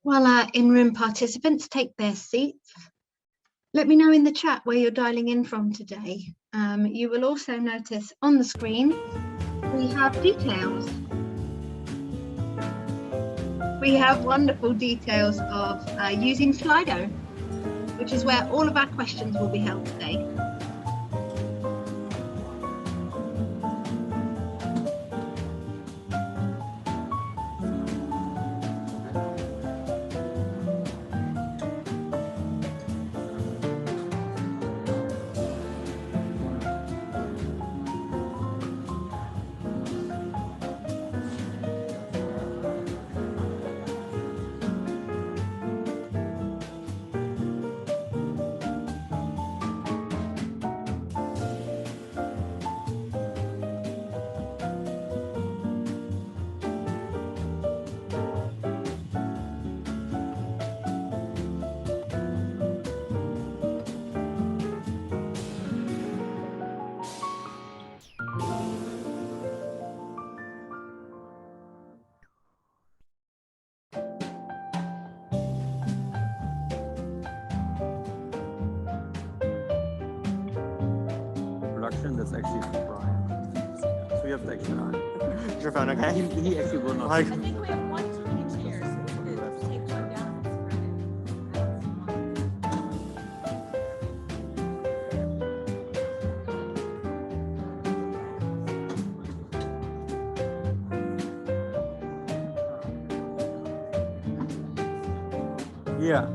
While our in-room participants take their seats, let me know in the chat where you're dialing in from today. You will also notice on the screen we have details. We have wonderful details of using Slido, which is where all of our questions will be held today. That's actually from Braun. So we have to actually on. Is your phone okay? He actually will not. I think we have one too many chairs. Take one down. Yeah.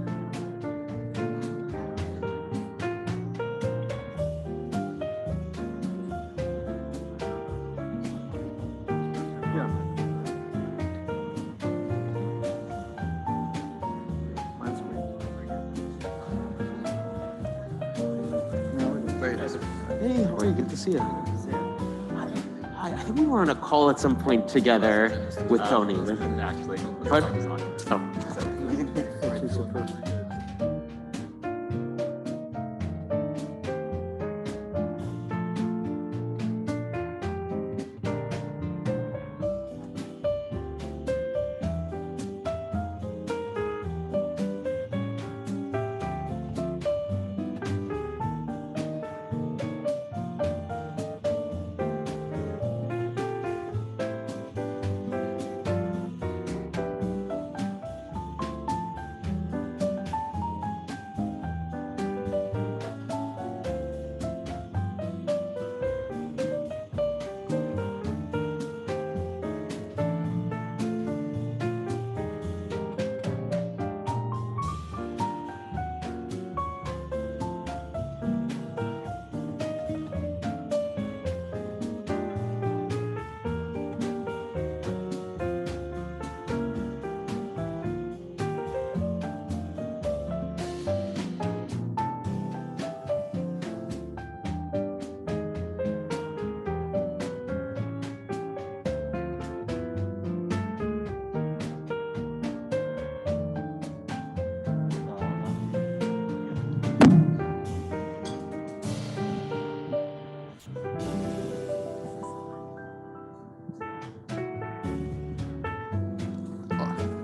Hey, how are you? Good to see you. I think we were on a call at some point together with Tony. actually. What? Oh.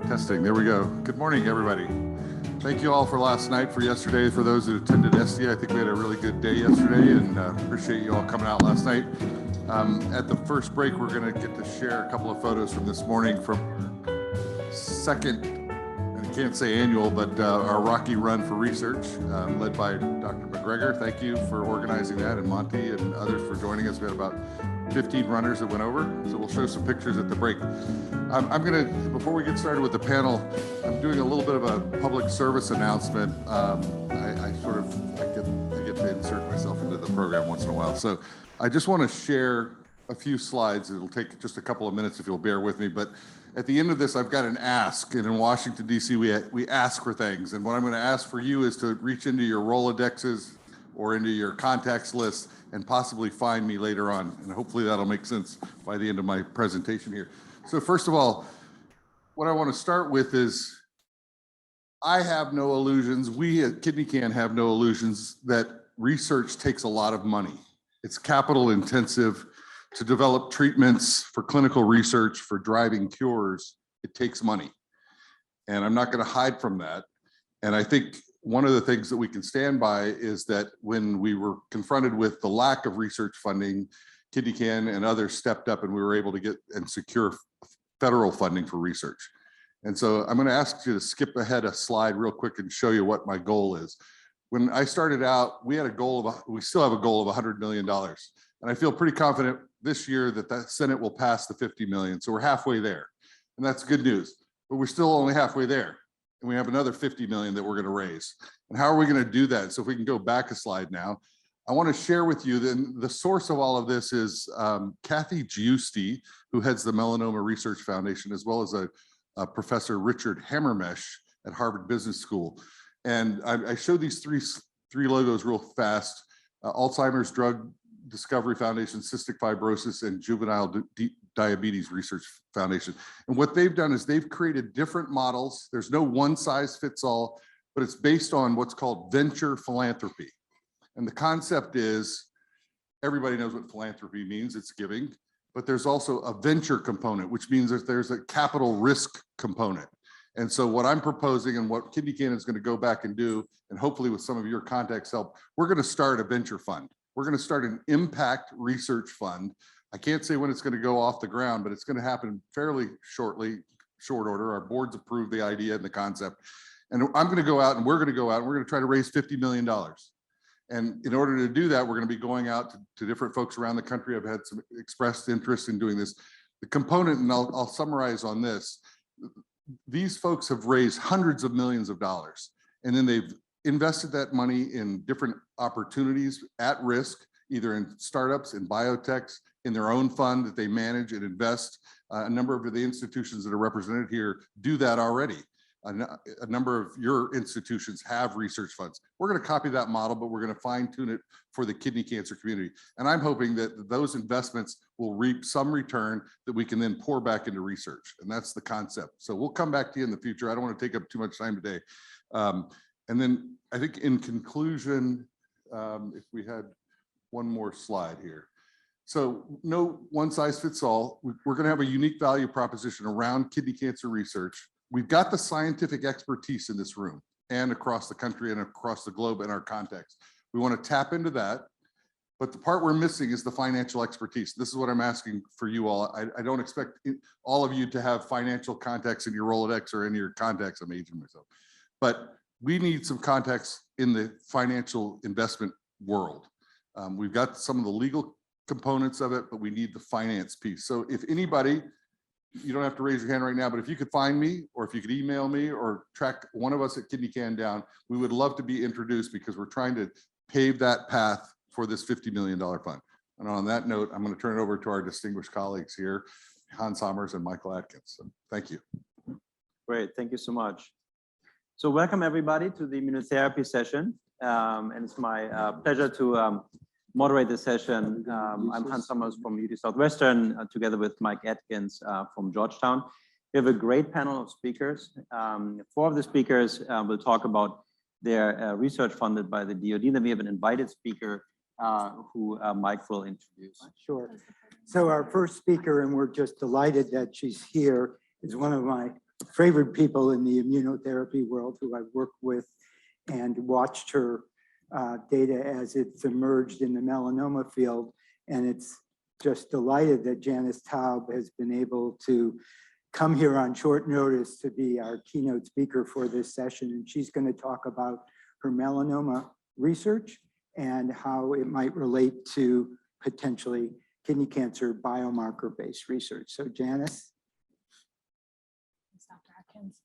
Testing, there we go. Good morning, everybody. Thank you all for last night, for yesterday, for those who attended SDA. I think we had a really good day yesterday, and appreciate you all coming out last night. At the first break, we're gonna get to share a couple of photos from this morning from our second, and I can't say annual, but our Rocky Run for Research, led by Dr. McGregor. Thank you for organizing that, and Monty and others for joining us. We had about 15 runners that went over, so we'll show some pictures at the break. I'm gonna, before we get started with the panel, I'm doing a little bit of a public service announcement. I get to insert myself into the program once in a while. So I just wanna share a few slides. It'll take just a couple of minutes if you'll bear with me, but at the end of this, I've got an ask, and in Washington, DC, we ask for things. And what I'm gonna ask for you is to reach into your Rolodexes or into your contacts list and possibly find me later on. And hopefully that'll make sense by the end of my presentation here. So first of all, what I want to start with is I have no illusions. We at KidneyCAN have no illusions that research takes a lot of money. It's capital intensive to develop treatments for clinical research, for driving cures. It takes money. And I'm not going to hide from that. And I think one of the things that we can stand by is that when we were confronted with the lack of research funding, KidneyCAN and others stepped up and we were able to get and secure federal funding for research. And so I'm going to ask you to skip ahead a slide real quick and show you what my goal is. When I started out, we had a goal of, we still have a goal of $100 million. And I feel pretty confident this year that the Senate will pass the 50 million. So we're halfway there. And that's good news, but we're still only halfway there. And we have another 50 million that we're going to raise. And how are we going to do that? So if we can go back a slide now, I want to share with you the source of all of this is Kathy Giusti, who heads the Melanoma Research Foundation, as well as a Professor Richard Hammermesh at Harvard Business School. And I showed these three logos real fast: Alzheimer's Drug Discovery Foundation, Cystic Fibrosis, and Juvenile Diabetes Research Foundation. And what they've done is they've created different models. There's no one size fits all, but it's based on what's called venture philanthropy. And the concept is, everybody knows what philanthropy means, it's giving, but there's also a venture component, which means that there's a capital risk component. And so what I'm proposing and what KidneyCAN is going to go back and do, and hopefully with some of your contacts help, we're going to start a venture fund. We're going to start an impact research fund. I can't say when it's going to go off the ground, but it's going to happen fairly short order. Our board's approved the idea and the concept. And I'm going to go out and we're going to go out and we're going to try to raise $50 million. And in order to do that, we're going to be going out to different folks around the country. I've had some expressed interest in doing this. The component, and I'll summarize on this, these folks have raised hundreds of millions of dollars, and then they've invested that money in different opportunities at risk, either in startups, in biotechs, in their own fund that they manage and invest. A number of the institutions that are represented here do that already. A number of your institutions have research funds. We're going to copy that model, but we're going to fine tune it for the kidney cancer community. And I'm hoping that those investments will reap some return that we can then pour back into research. And that's the concept. So we'll come back to you in the future. I don't want to take up too much time today. And then I think in conclusion, if we had one more slide here. So no one size fits all. We're going to have a unique value proposition around kidney cancer research. We've got the scientific expertise in this room and across the country and across the globe in our context. We want to tap into that, but the part we're missing is the financial expertise. This is what I'm asking for you all. I don't expect all of you to have financial contacts in your Rolodex or in your contacts. I'm aging myself, but we need some contacts in the financial investment world. We've got some of the legal components of it, but we need the finance piece. So if anybody, you don't have to raise your hand right now, but if you could find me, or if you could email me or track one of us at KidneyCAN down, we would love to be introduced because we're trying to pave that path for this $50 million fund. And on that note, I'm going to turn it over to our distinguished colleagues here, Hans Sommers and Michael Atkins. So thank you. Great, thank you so much. So welcome everybody to the immunotherapy session. And it's my pleasure to moderate the session. I'm Hans Sommers from UT Southwestern, together with Mike Atkins from Georgetown. We have a great panel of speakers. 4 of the speakers will talk about their research funded by the DoD. Then we have an invited speaker who Mike will introduce. Sure. So our first speaker, and we're just delighted that she's here, is one of my favorite people in the immunotherapy world, who I've worked with and watched her data as it's emerged in the melanoma field. And it's just delighted that Janis Taube has been able to come here on short notice to be our keynote speaker for this session. And she's going to talk about her melanoma research and how it might relate to potentially kidney cancer biomarker-based research. So Janis. Thanks, Dr. Atkins.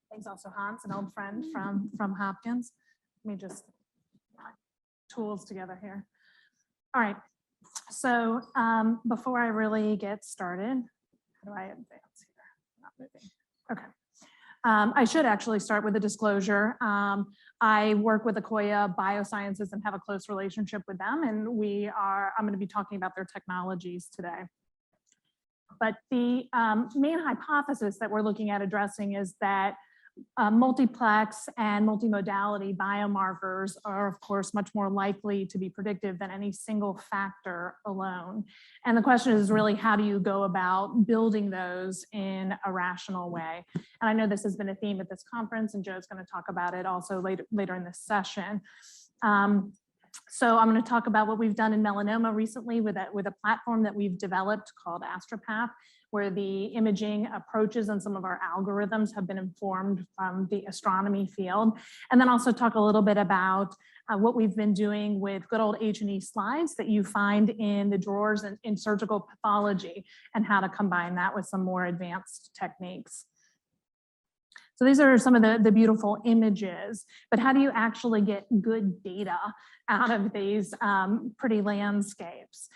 Thanks also, Hans, an old friend from Hopkins. Let me just tools together here. All right, so before I really get started, how do I advance here? Not moving. Okay. I should actually start with a disclosure. I work with Akoya Biosciences and have a close relationship with them, and I'm going to be talking about their technologies today. But the main hypothesis that we're looking at addressing is that Multiplex and multimodality biomarkers are, of course, much more likely to be predictive than any single factor alone. And the question is really, how do you go about building those in a rational way? And I know this has been a theme at this conference, and Joe's going to talk about it also later in this session. So I'm going to talk about what we've done in melanoma recently with a platform that we've developed called AstroPath, where the imaging approaches and some of our algorithms have been informed from the astronomy field. And then also talk a little bit about what we've been doing with good old H&E slides that you find in the drawers in surgical pathology, and how to combine that with some more advanced techniques. So these are some of the beautiful images, but how do you actually get good data out of these pretty landscapes?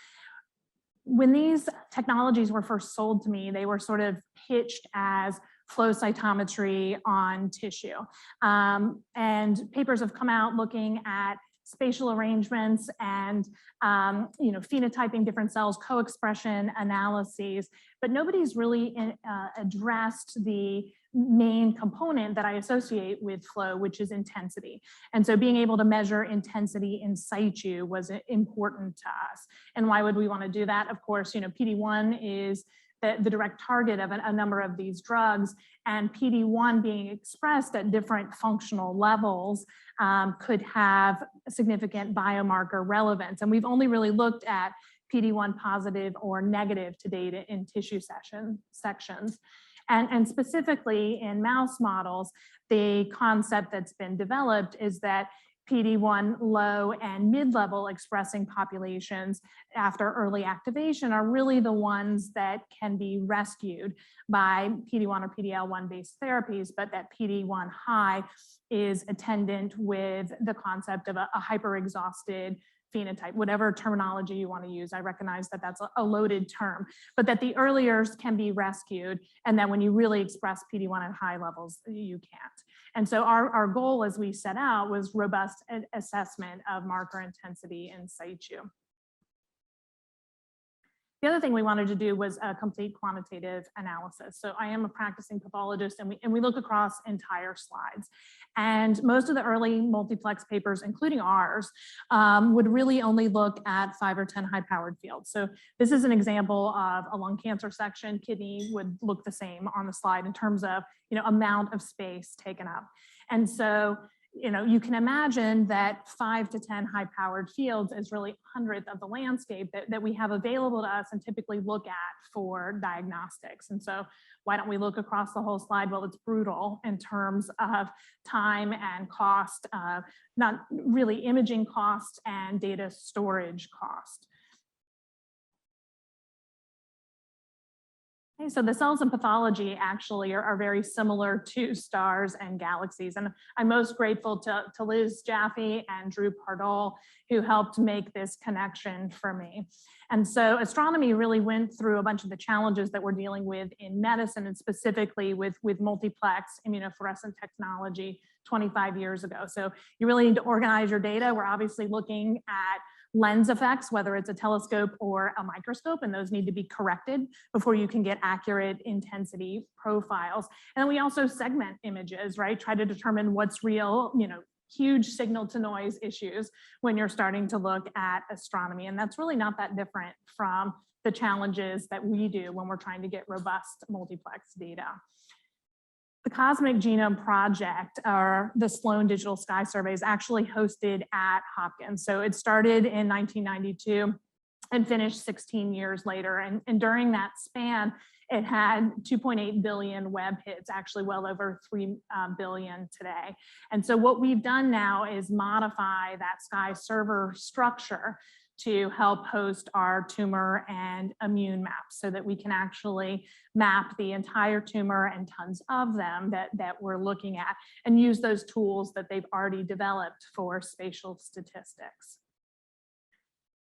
When these technologies were first sold to me, they were sort of pitched as flow cytometry on tissue. And papers have come out looking at spatial arrangements and phenotyping different cells, co-expression analyses, but nobody's really addressed the main component that I associate with flow, which is intensity. And so being able to measure intensity in situ was important to us. And why would we want to do that? Of course, PD-1 is the direct target of a number of these drugs, and PD-1 being expressed at different functional levels could have significant biomarker relevance. And we've only really looked at PD-1 positive or negative to date in tissue sections. And specifically in mouse models, the concept that's been developed is that PD-1 low and mid-level expressing populations after early activation are really the ones that can be rescued by PD-1 or PD-L1 based therapies, but that PD-1 high is attendant with the concept of a hyper-exhausted phenotype, whatever terminology you want to use. I recognize that that's a loaded term, but that the earliers can be rescued. And then when you really express PD-1 at high levels, you can't. And so our goal as we set out was robust assessment of marker intensity in situ. The other thing we wanted to do was a complete quantitative analysis. So I am a practicing pathologist, and we look across entire slides. And most of the early multiplex papers, including ours, would really only look at 5 or 10 high-powered fields. So this is an example of a lung cancer section. Kidney would look the same on the slide in terms of amount of space taken up. And so you can imagine that 5 to 10 high-powered fields is really a 100th of the landscape that we have available to us and typically look at for diagnostics. And so why don't we look across the whole slide? Well, it's brutal in terms of time and cost, not really imaging cost and data storage cost. Okay, so the cells in pathology actually are very similar to stars and galaxies. And I'm most grateful to Liz Jaffe and Drew Pardall, who helped make this connection for me. And so astronomy really went through a bunch of the challenges that we're dealing with in medicine, and specifically with multiplex immunofluorescent technology 25 years ago. So you really need to organize your data. We're obviously looking at lens effects, whether it's a telescope or a microscope, and those need to be corrected before you can get accurate intensity profiles. And then we also segment images, right? Try to determine what's real, huge signal to noise issues when you're starting to look at astronomy. And that's really not that different from the challenges that we do when we're trying to get robust multiplex data. The Cosmic Genome Project, or the Sloan Digital Sky Survey, is actually hosted at Hopkins. So it started in 1992 and finished 16 years later. And during that span, it had 2.8 billion web hits, actually well over 3 billion today. And so what we've done now is modify that Sky server structure to help host our tumor and immune maps so that we can actually map the entire tumor and tons of them that we're looking at, and use those tools that they've already developed for spatial statistics.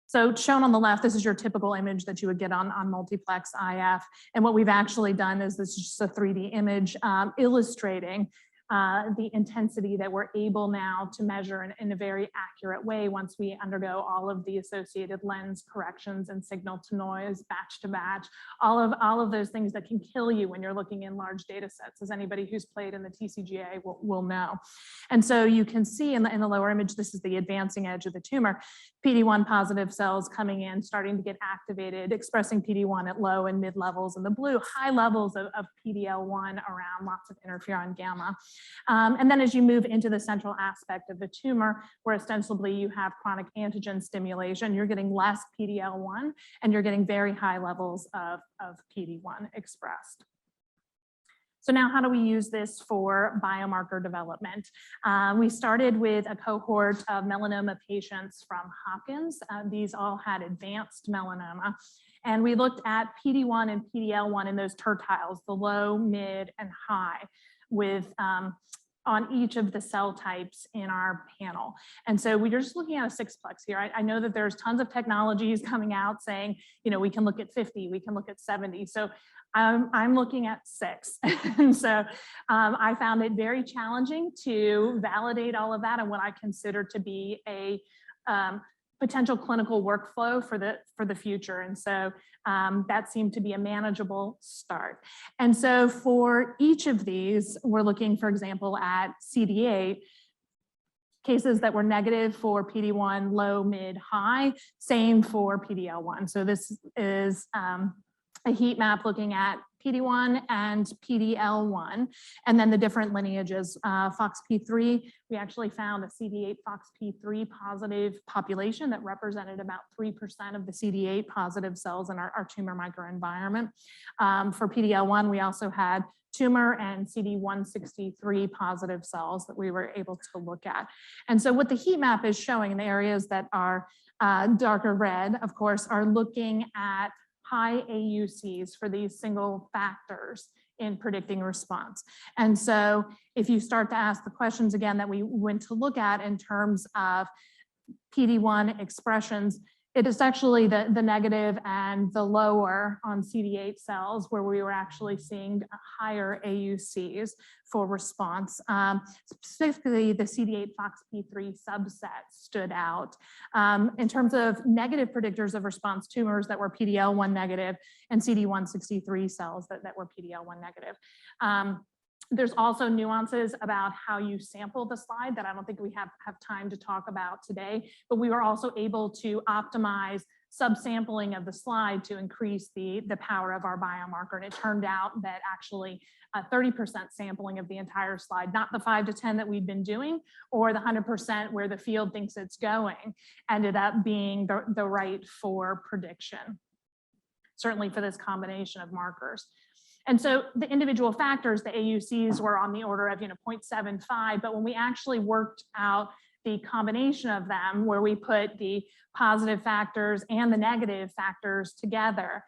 So shown on the left, this is your typical image that you would get on multiplex IF. And what we've actually done is this is just a 3D image illustrating the intensity that we're able now to measure in a very accurate way once we undergo all of the associated lens corrections and signal to noise, batch to batch, all of those things that can kill you when you're looking in large data sets, as anybody who's played in the TCGA will know. And so you can see in the lower image, this is the advancing edge of the tumor, PD-1 positive cells coming in, starting to get activated, expressing PD-1 at low and mid levels in the blue, high levels of PD-L1 around, lots of interferon gamma. And then as you move into the central aspect of the tumor, where ostensibly you have chronic antigen stimulation, you're getting less PD-L1 and you're getting very high levels of PD-1 expressed. So now how do we use this for biomarker development? We started with a cohort of melanoma patients from Hopkins. These all had advanced melanoma. And we looked at PD-1 and PD-L1 in those tertiles, the low, mid, and high, with on each of the cell types in our panel. And so we're just looking at a 6-plex here. I know that there's tons of technologies coming out saying, you know, we can look at 50, we can look at 70. So I'm looking at 6. And so I found it very challenging to validate all of that and what I consider to be a potential clinical workflow for the future. And so that seemed to be a manageable start. And so for each of these, we're looking, for example, at CD8, cases that were negative for PD-1, low, mid, high, same for PD-L1. So this is a heat map looking at PD-1 and PD-L1, and then the different lineages. FOXP3, we actually found a CD8 FOXP3 positive population that represented about 3% of the CD8 positive cells in our tumor microenvironment. For PD-L1, we also had tumor and CD163 positive cells that we were able to look at. And so what the heat map is showing in the areas that are darker red, of course, are looking at high AUCs for these single factors in predicting response. And so if you start to ask the questions again that we went to look at in terms of PD-1 expressions, it is actually the negative and the lower on CD8 cells where we were actually seeing higher AUCs for response. Specifically, the CD8 FOXP3 subset stood out. In terms of negative predictors of response, tumors that were PD-L1 negative and CD163 cells that were PD-L1 negative. There's also nuances about how you sample the slide that I don't think we have time to talk about today, but we were also able to optimize subsampling of the slide to increase the power of our biomarker. And it turned out that actually 30% sampling of the entire slide, not the 5 to 10 that we've been doing, or the 100% where the field thinks it's going, ended up being the right for prediction, certainly for this combination of markers. And so the individual factors, the AUCs were on the order of 0.75, but when we actually worked out the combination of them, where we put the positive factors and the negative factors together,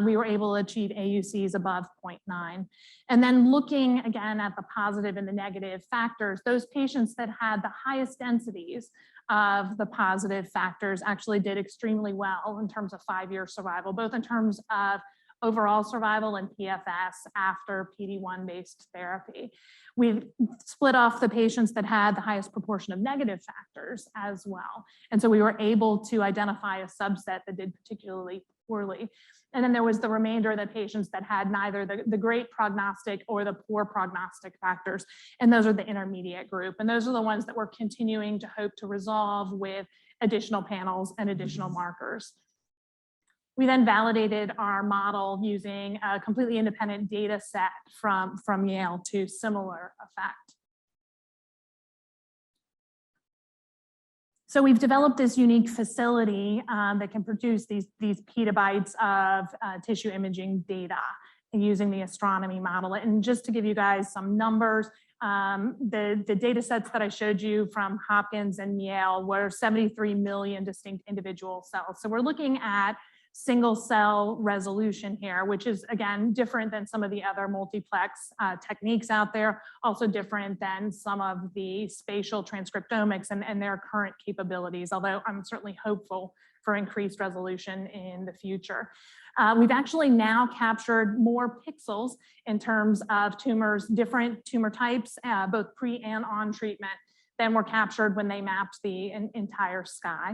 we were able to achieve AUCs above 0.9. And then looking again at the positive and the negative factors, those patients that had the highest densities of the positive factors actually did extremely well in terms of 5-year survival, both in terms of overall survival and PFS after PD-1 based therapy. We've split off the patients that had the highest proportion of negative factors as well. And so we were able to identify a subset that did particularly poorly. And then there was the remainder of the patients that had neither the great prognostic or the poor prognostic factors. And those are the intermediate group. And those are the ones that we're continuing to hope to resolve with additional panels and additional markers. We then validated our model using a completely independent data set from Yale to similar effect. So we've developed this unique facility that can produce these petabytes of tissue imaging data using the astronomy model. And just to give you guys some numbers, the data sets that I showed you from Hopkins and Yale were 73 million distinct individual cells. So we're looking at single cell resolution here, which is again different than some of the other multiplex techniques out there, also different than some of the spatial transcriptomics and their current capabilities, although I'm certainly hopeful for increased resolution in the future. We've actually now captured more pixels in terms of tumors, different tumor types, both pre and on treatment, than were captured when they mapped the entire sky.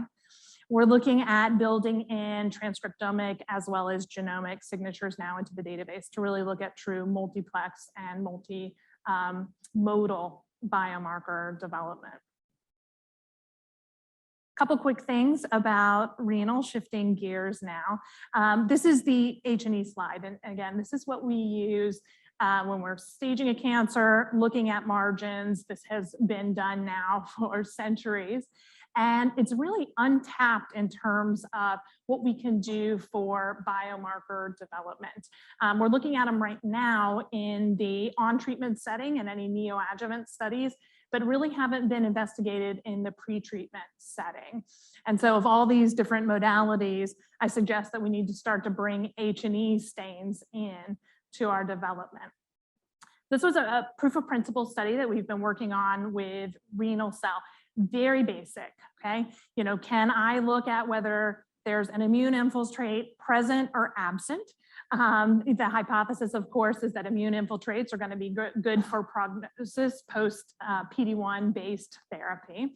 We're looking at building in transcriptomic as well as genomic signatures now into the database to really look at true multiplex and multimodal biomarker development. Couple quick things about renal, shifting gears now. This is the H&E slide. And again, this is what we use when we're staging a cancer, looking at margins. This has been done now for centuries. And it's really untapped in terms of what we can do for biomarker development. We're looking at them right now in the on-treatment setting and any neoadjuvant studies, but really haven't been investigated in the pre-treatment setting. And so of all these different modalities, I suggest that we need to start to bring H&E stains in to our development. This was a proof of principle study that we've been working on with renal cell. Very basic, okay? You know, can I look at whether there's an immune infiltrate present or absent? The hypothesis, of course, is that immune infiltrates are going to be good for prognosis post PD-1 based therapy.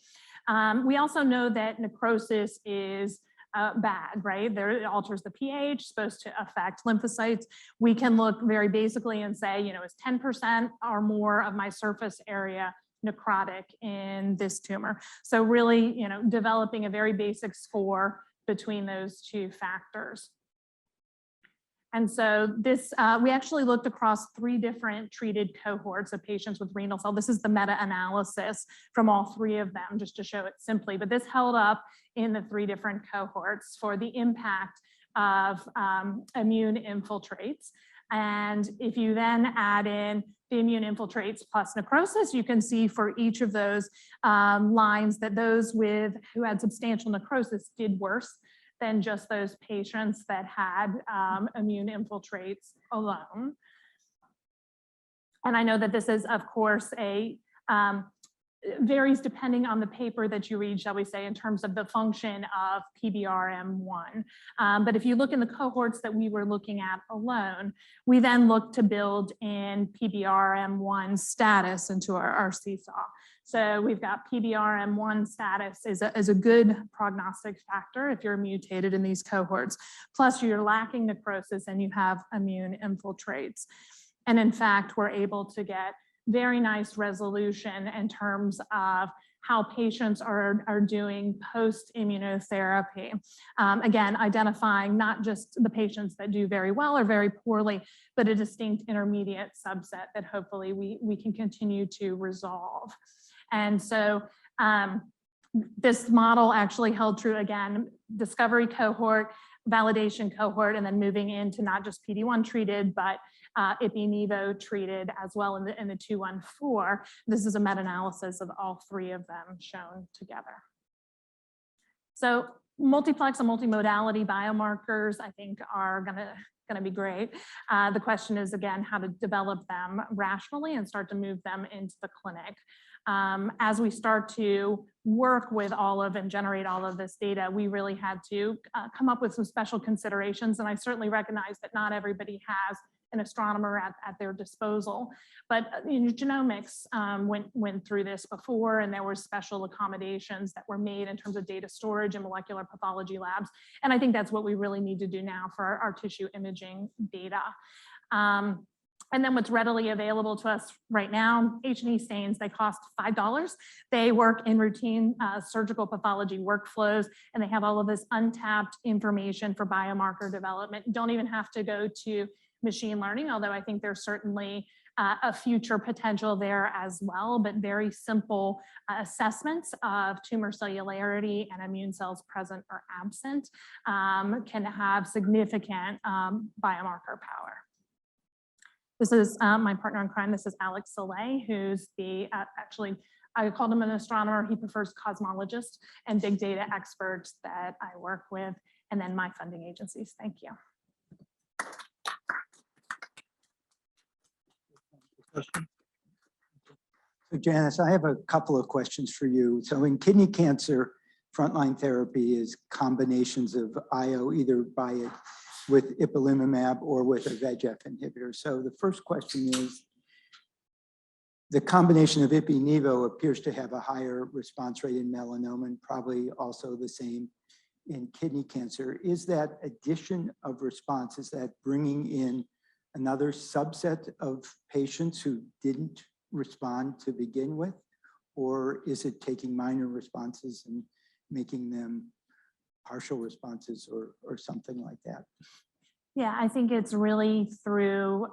We also know that necrosis is bad, right? It alters the pH, supposed to affect lymphocytes. We can look very basically and say, you know, is 10% or more of my surface area necrotic in this tumor? So really, you know, developing a very basic score between those two factors. And so this, we actually looked across 3 different treated cohorts of patients with renal cell. This is the meta-analysis from all 3 of them, just to show it simply. But this held up in the 3 different cohorts for the impact of immune infiltrates. And if you then add in the immune infiltrates plus necrosis, you can see for each of those lines that those who had substantial necrosis did worse than just those patients that had immune infiltrates alone. And I know that this is, of course, varies depending on the paper that you read, shall we say, in terms of the function of PBRM1. But if you look in the cohorts that we were looking at alone, we then looked to build in PBRM1 status into our seesaw. So we've got PBRM1 status is a good prognostic factor if you're mutated in these cohorts. Plus you're lacking necrosis and you have immune infiltrates. And in fact, we're able to get very nice resolution in terms of how patients are doing post-immunotherapy. Again, identifying not just the patients that do very well or very poorly, but a distinct intermediate subset that hopefully we can continue to resolve. And so this model actually held true, again, discovery cohort, validation cohort, and then moving into not just PD-1 treated, but Ipi-Nivo treated as well in the 214. This is a meta-analysis of all 3 of them shown together. So multiplex and multimodality biomarkers, I think, are gonna be great. The question is, again, how to develop them rationally and start to move them into the clinic. As we start to work with all of and generate all of this data, we really had to come up with some special considerations. And I certainly recognize that not everybody has an astronomer at their disposal, but genomics went through this before, and there were special accommodations that were made in terms of data storage and molecular pathology labs. And I think that's what we really need to do now for our tissue imaging data. And then what's readily available to us right now, H&E stains, they cost $5. They work in routine surgical pathology workflows, and they have all of this untapped information for biomarker development. You don't even have to go to machine learning, although I think there's certainly a future potential there as well, but very simple assessments of tumor cellularity and immune cells present or absent can have significant biomarker power. This is my partner in crime. This is Alex Soleil, who's the, actually, I called him an astronomer. He prefers cosmologist and big data expert that I work with, and then my funding agencies. Thank you. So Janis, I have a couple of questions for you. So in kidney cancer, frontline therapy is combinations of IO, either by with ipilimumab or with a VEGF inhibitor. So the first question is, the combination of Ipi-Nivo appears to have a higher response rate in melanoma and probably also the same in kidney cancer. Is that addition of response, is that bringing in another subset of patients who didn't respond to begin with? Or is it taking minor responses and making them partial responses or something like that? Yeah, I think it's really through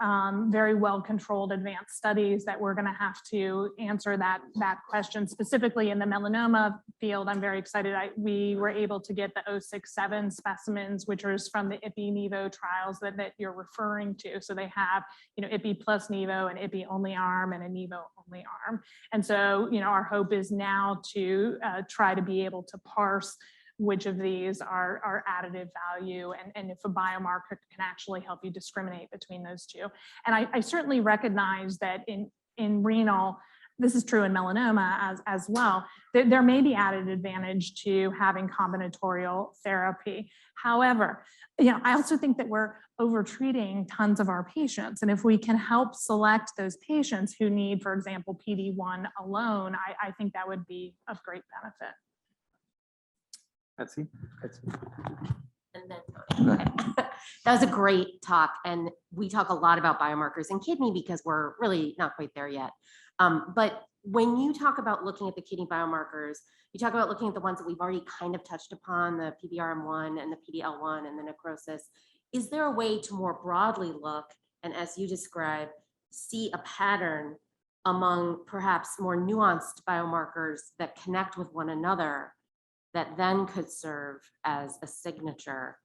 very well-controlled advanced studies that we're going to have to answer that question. Specifically in the melanoma field, I'm very excited. We were able to get the 067 specimens, which is from the Ipi-Nivo trials that you're referring to. So they have, Ipi plus Nivo, an Ipi only arm, and a Nivo only arm. And so, our hope is now to try to be able to parse which of these are additive value and if a biomarker can actually help you discriminate between those two. And I certainly recognize that in renal, this is true in melanoma as well, there may be added advantage to having combinatorial therapy. However, I also think that we're over-treating tons of our patients. And if we can help select those patients who need, for example, PD-1 alone, I think that would be of great benefit. Betsy? And then, okay. That was a great talk. And we talk a lot about biomarkers in kidney because we're really not quite there yet. But when you talk about looking at the kidney biomarkers, you talk about looking at the ones that we've already kind of touched upon, the PBRM1 and the PDL1 and the necrosis. Is there a way to more broadly look, and as you describe, see a pattern among perhaps more nuanced biomarkers that connect with one another that then could serve as a signature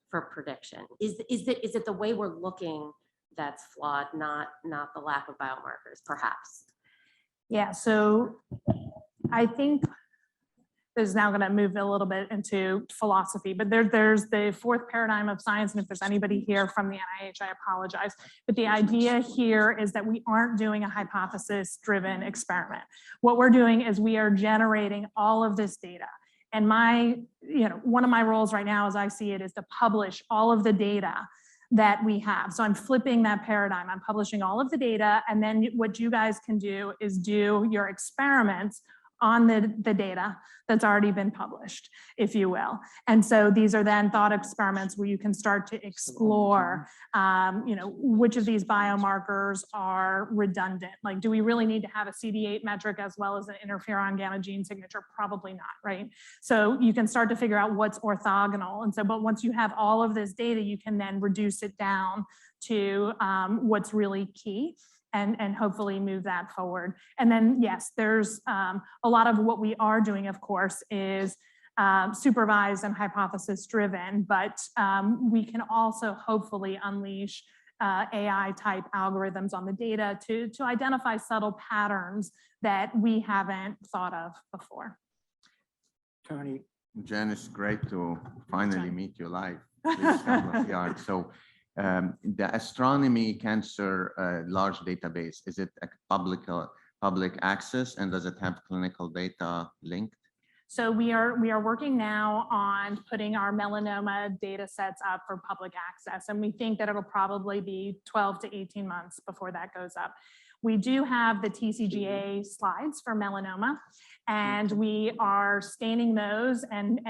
for prediction? Is it the way we're looking that's flawed, not the lack of biomarkers, perhaps? Yeah, so I think this is now going to move a little bit into philosophy, but there's the fourth paradigm of science. And if there's anybody here from the NIH, I apologize. But the idea here is that we aren't doing a hypothesis-driven experiment. What we're doing is we are generating all of this data. And one of my roles right now, as I see it, is to publish all of the data that we have. So I'm flipping that paradigm. I'm publishing all of the data. And then what you guys can do is do your experiments on the data that's already been published, if you will. And so these are then thought experiments where you can start to explore, which of these biomarkers are redundant. Like, do we really need to have a CD8 metric as well as an interferon gamma gene signature? Probably not, right? So you can start to figure out what's orthogonal. And so, but once you have all of this data, you can then reduce it down to what's really key. And hopefully move that forward. And then, yes, there's a lot of what we are doing, of course, is supervised and hypothesis driven, but we can also hopefully unleash AI type algorithms on the data to identify subtle patterns that we haven't thought of before. Tony. Janis, great to finally meet you live. Please come with the So the astronomy cancer large database, is it a public access, and does it have clinical data linked? So we are working now on putting our melanoma data sets up for public access, and we think that it'll probably be 12 to 18 months before that goes up. We do have the TCGA slides for melanoma, and we are staining those, and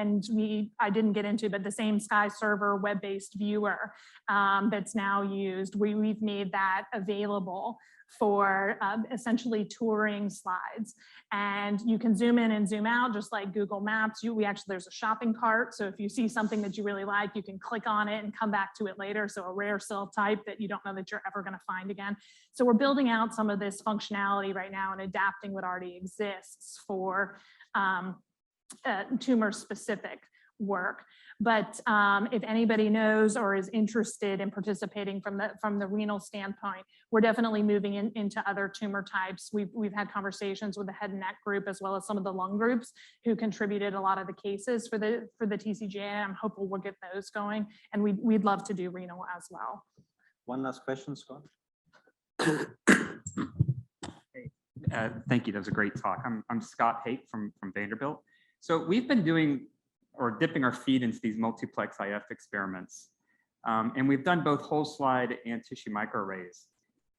I didn't get into, but the same Sky server web-based viewer that's now used, we've made that available for essentially touring slides. And you can zoom in and zoom out just like Google Maps. There's a shopping cart. So if you see something that you really like, you can click on it and come back to it later. So a rare cell type that you don't know that you're ever going to find again. So we're building out some of this functionality right now and adapting what already exists for tumor specific work. But if anybody knows or is interested in participating from the renal standpoint, we're definitely moving into other tumor types. We've had conversations with the head and neck group as well as some of the lung groups who contributed a lot of the cases for the TCGA. I'm hopeful we'll get those going, and we'd love to do renal as well. One last question, Scott. Thank you. That was a great talk. I'm Scott Haight from Vanderbilt. So we've been doing or dipping our feet into these multiplex IF experiments And we've done both whole slide and tissue microarrays.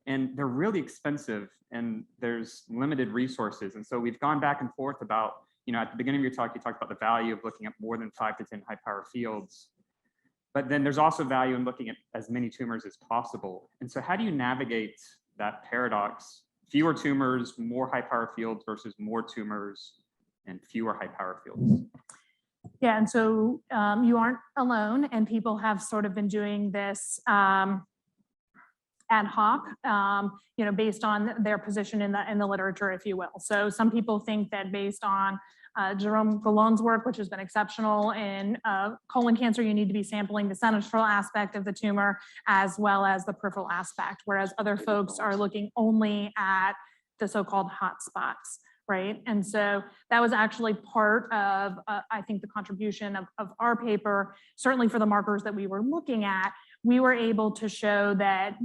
And they're really expensive and there's limited resources. And so we've gone back and forth about, at the beginning of your talk, you talked about the value of looking at more than 5 to 10 high power fields. But then there's also value in looking at as many tumors as possible. And so how do you navigate that paradox? Fewer tumors, more high power fields versus more tumors and fewer high power fields. Yeah, and so you aren't alone, and people have sort of been doing this ad hoc, based on their position in the literature, if you will. So some people think that based on Jerome Gallon's work, which has been exceptional in colon cancer, you need to be sampling the central aspect of the tumor as well as the peripheral aspect, whereas other folks are looking only at the so-called hot spots. Right. And so that was actually part of, I think, the contribution of our paper. Certainly for the markers that we were looking at, we were able to show that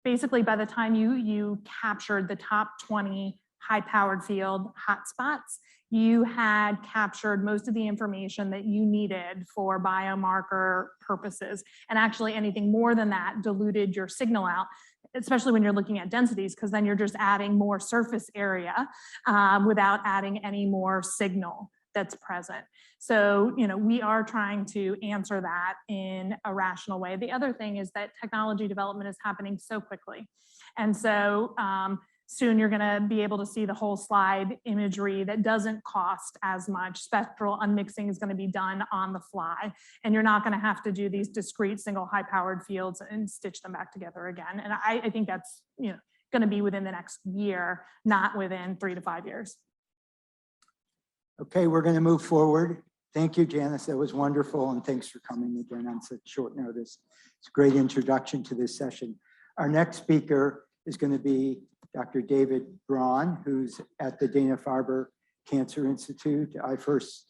basically by the time you captured the top 20 high-powered field hotspots, you had captured most of the information that you needed for biomarker purposes. And actually anything more than that diluted your signal out, especially when you're looking at densities, because then you're just adding more surface area without adding any more signal that's present. So, we are trying to answer that in a rational way. The other thing is that technology development is happening so quickly. And so soon you're gonna be able to see the whole slide imagery that doesn't cost as much. Spectral unmixing is gonna be done on the fly, and you're not gonna have to do these discrete single high-powered fields and stitch them back together again. And I think that's gonna be within the next year, not within 3 to 5 years. Okay, we're going to move forward. Thank you, Janice. That was wonderful. And thanks for coming again on such short notice. It's a great introduction to this session. Our next speaker is going to be Dr. David Braun, who's at the Dana-Farber Cancer Institute. I first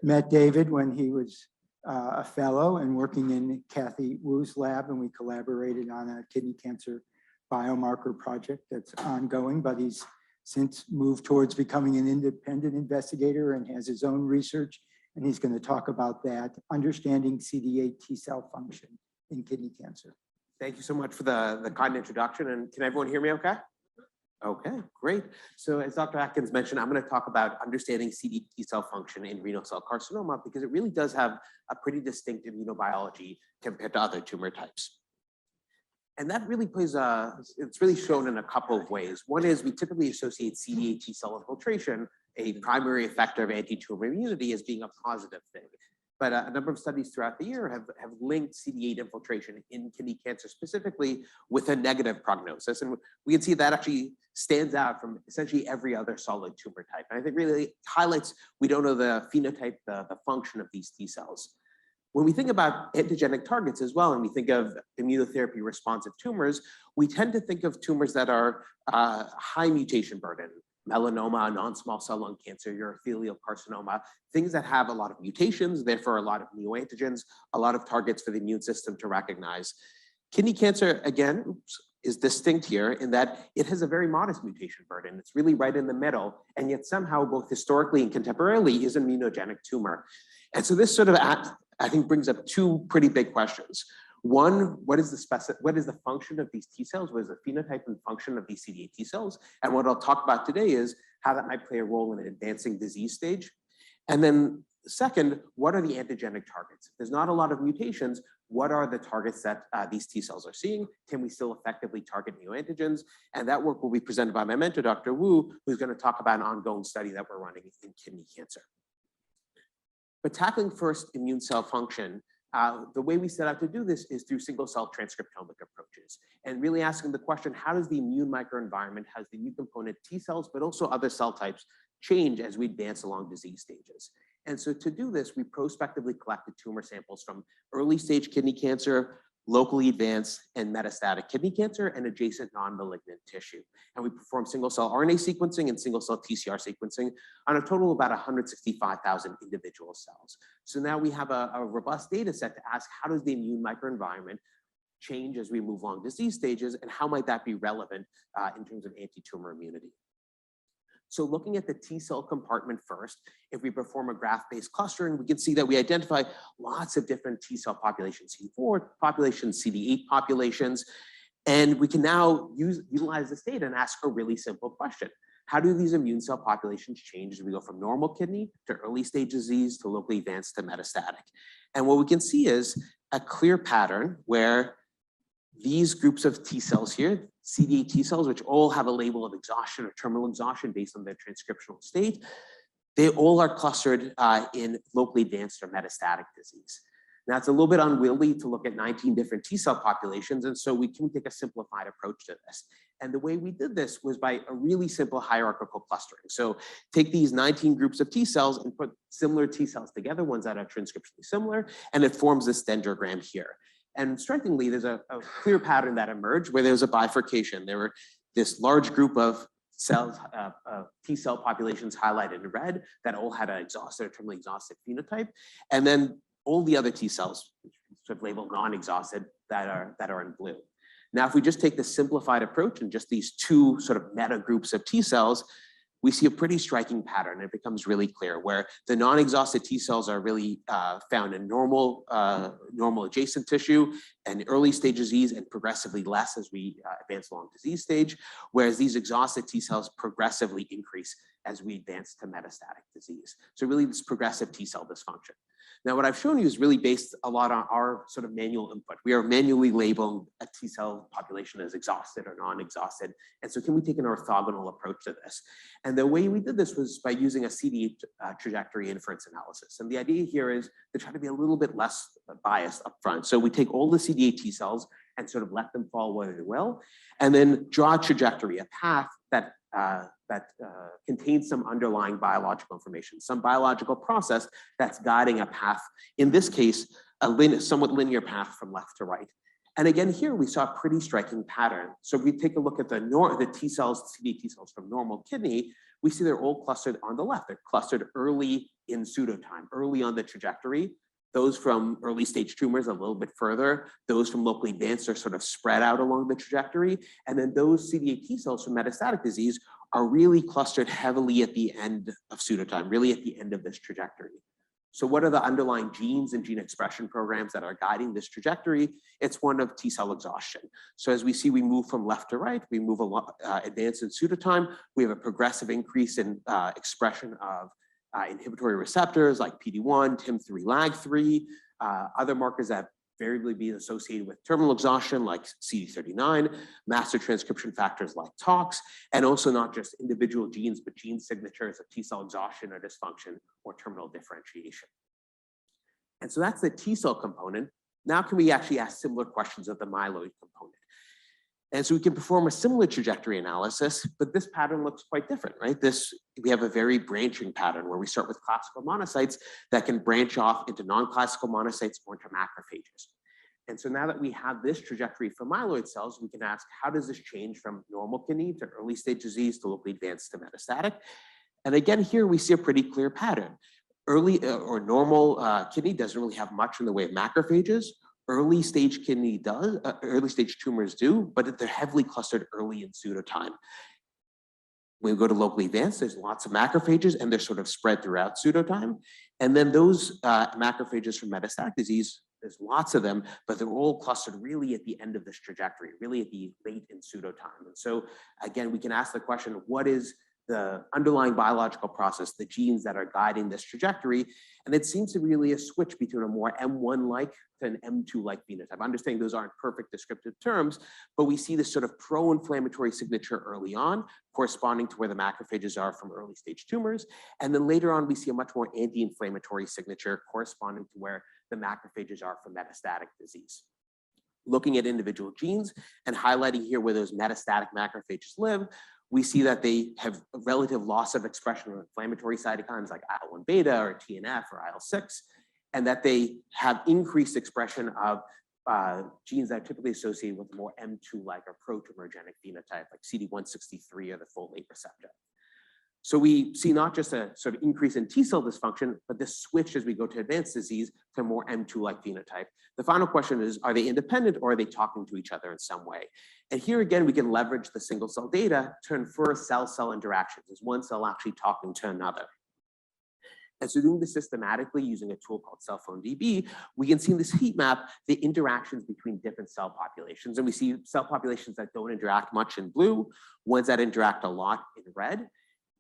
met David when he was a fellow and working in Kathy Wu's lab, and we collaborated on a kidney cancer biomarker project that's ongoing, but he's since moved towards becoming an independent investigator and has his own research, and he's going to talk about that, understanding CD8 T cell function in kidney cancer. Thank you so much for the kind introduction. And can everyone hear me okay? Okay, great. So as Dr. Atkins mentioned, I'm going to talk about understanding CD8 T cell function in renal cell carcinoma because it really does have a pretty distinct immunobiology compared to other tumor types. And that really plays it's really shown in a couple of ways. One is we typically associate CD8 T cell infiltration, a primary effector of anti-tumor immunity, as being a positive thing. But a number of studies throughout the year have linked CD8 infiltration in kidney cancer specifically with a negative prognosis. And we can see that actually stands out from essentially every other solid tumor type. And I think really highlights, we don't know the phenotype, the function of these T cells. When we think about antigenic targets as well, and we think of immunotherapy responsive tumors, we tend to think of tumors that are high mutation burden, melanoma, non-small cell lung cancer, urothelial carcinoma, things that have a lot of mutations, therefore a lot of neoantigens, a lot of targets for the immune system to recognize. Kidney cancer, again, is distinct here in that it has a very modest mutation burden. It's really right in the middle, and yet somehow both historically and contemporarily is an immunogenic tumor. And so this sort of, I think, brings up two pretty big questions. One, what is the function of these T cells? What is the phenotype and function of these CD8 T cells? And what I'll talk about today is how that might play a role in an advancing disease stage. And then second, what are the antigenic targets? If there's not a lot of mutations, what are the targets that these T cells are seeing? Can we still effectively target neoantigens? And that work will be presented by my mentor, Dr. Wu, who's going to talk about an ongoing study that we're running in kidney cancer. But tackling first immune cell function, the way we set out to do this is through single cell transcriptomic approaches and really asking the question, how does the immune microenvironment, how does the immune component T cells, but also other cell types change as we advance along disease stages? And so to do this, we prospectively collected tumor samples from early stage kidney cancer, locally advanced and metastatic kidney cancer, and adjacent non-malignant tissue. And we performed single cell RNA sequencing and single cell TCR sequencing on a total of about 165,000 individual cells. So now we have a robust data set to ask, how does the immune microenvironment change as we move along disease stages, and how might that be relevant in terms of anti-tumor immunity? So looking at the T cell compartment first, if we perform a graph-based clustering, we can see that we identify lots of different T cell populations, CD4 populations, CD8 populations, and we can now utilize this data and ask a really simple question. How do these immune cell populations change as we go from normal kidney to early stage disease to locally advanced to metastatic? And what we can see is a clear pattern where these groups of T cells here, CD8 T cells, which all have a label of exhaustion or terminal exhaustion based on their transcriptional state, they all are clustered in locally advanced or metastatic disease. Now, it's a little bit unwieldy to look at 19 different T cell populations, and so we can take a simplified approach to this. And the way we did this was by a really simple hierarchical clustering. So take these 19 groups of T cells and put similar T cells together, ones that are transcriptionally similar, and it forms this dendrogram here. And strikingly, there's a clear pattern that emerged where there's a bifurcation. There were this large group of cells, T cell populations highlighted in red that all had an exhausted or terminally exhausted phenotype. And then all the other T cells, sort of labeled non-exhausted, that are in blue. Now, if we just take the simplified approach and just these two sort of meta groups of T cells, we see a pretty striking pattern. It becomes really clear where the non-exhausted T cells are really found in normal adjacent tissue and early stage disease, and progressively less as we advance along disease stage, whereas these exhausted T cells progressively increase as we advance to metastatic disease. So really this progressive T cell dysfunction. Now, what I've shown you is really based a lot on our sort of manual input. We are manually labeling a T cell population as exhausted or non-exhausted. And so can we take an orthogonal approach to this? And the way we did this was by using a CD8 trajectory inference analysis. And the idea here is to try to be a little bit less biased up front. So we take all the CD8 T cells and sort of let them fall where they will, and then draw a trajectory, a path that contains some underlying biological information, some biological process that's guiding a path, in this case, a somewhat linear path from left to right. And again, here we saw a pretty striking pattern. So if we take a look at the T cells, CD8 T cells from normal kidney, we see they're all clustered on the left. They're clustered early in pseudotime, early on the trajectory. Those from early stage tumors a little bit further, those from locally advanced are sort of spread out along the trajectory. And then those CD8 T cells from metastatic disease are really clustered heavily at the end of pseudotime, really at the end of this trajectory. So what are the underlying genes and gene expression programs that are guiding this trajectory? It's one of T cell exhaustion. So as we see, we move from left to right, we move along, advance in pseudotime, we have a progressive increase in expression of inhibitory receptors like PD-1, TIM3, LAG3, other markers that variably be associated with terminal exhaustion like CD39, master transcription factors like TOX, and also not just individual genes, but gene signatures of T cell exhaustion or dysfunction or terminal differentiation. And so that's the T cell component. Now can we actually ask similar questions of the myeloid component? And so we can perform a similar trajectory analysis, but this pattern looks quite different, right? We have a very branching pattern where we start with classical monocytes that can branch off into non-classical monocytes or into macrophages. And so now that we have this trajectory for myeloid cells, we can ask, how does this change from normal kidney to early stage disease to locally advanced to metastatic? And again, here we see a pretty clear pattern. Early or normal kidney doesn't really have much in the way of macrophages. Early stage kidney does, early stage tumors do, but they're heavily clustered early in pseudotime. When we go to locally advanced, there's lots of macrophages and they're sort of spread throughout pseudotime. And then those macrophages from metastatic disease, there's lots of them, but they're all clustered really at the end of this trajectory, really at the late in pseudotime. And so again, we can ask the question, what is the underlying biological process, the genes that are guiding this trajectory? And it seems to be really a switch between a more M1-like to an M2-like phenotype. I understand those aren't perfect descriptive terms, but we see this sort of pro-inflammatory signature early on, corresponding to where the macrophages are from early stage tumors. And then later on, we see a much more anti-inflammatory signature corresponding to where the macrophages are from metastatic disease. Looking at individual genes and highlighting here where those metastatic macrophages live, we see that they have a relative loss of expression of inflammatory cytokines like IL-1 beta or TNF or IL-6, and that they have increased expression of genes that are typically associated with a more M2-like or pro-tumorigenic phenotype like CD163 or the folate receptor. So we see not just a sort of increase in T cell dysfunction, but this switch as we go to advanced disease to more M2-like phenotype. The final question is, are they independent or are they talking to each other in some way? And here again, we can leverage the single cell data to infer cell-cell interactions. Is one cell actually talking to another? And so doing this systematically using a tool called CellPhoneDB, we can see in this heat map the interactions between different cell populations. And we see cell populations that don't interact much in blue, ones that interact a lot in red.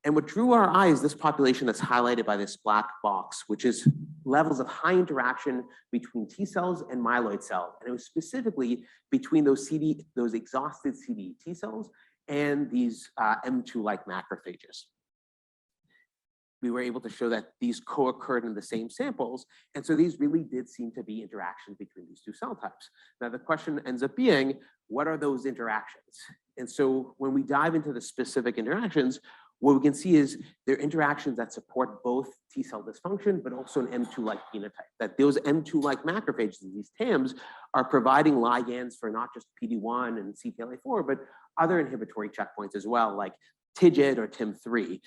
And what drew our eye is this population that's highlighted by this black box, which is levels of high interaction between T cells and myeloid cells. And it was specifically between those exhausted CD T cells and these M2-like macrophages. We were able to show that these co-occurred in the same samples. And so these really did seem to be interactions between these two cell types. Now the question ends up being, what are those interactions? And so when we dive into the specific interactions, what we can see is they're interactions that support both T cell dysfunction, but also an M2-like phenotype. That those M2-like macrophages, these TAMs, are providing ligands for not just PD-1 and CTLA-4, but other inhibitory checkpoints as well, like TIGIT or TIM3.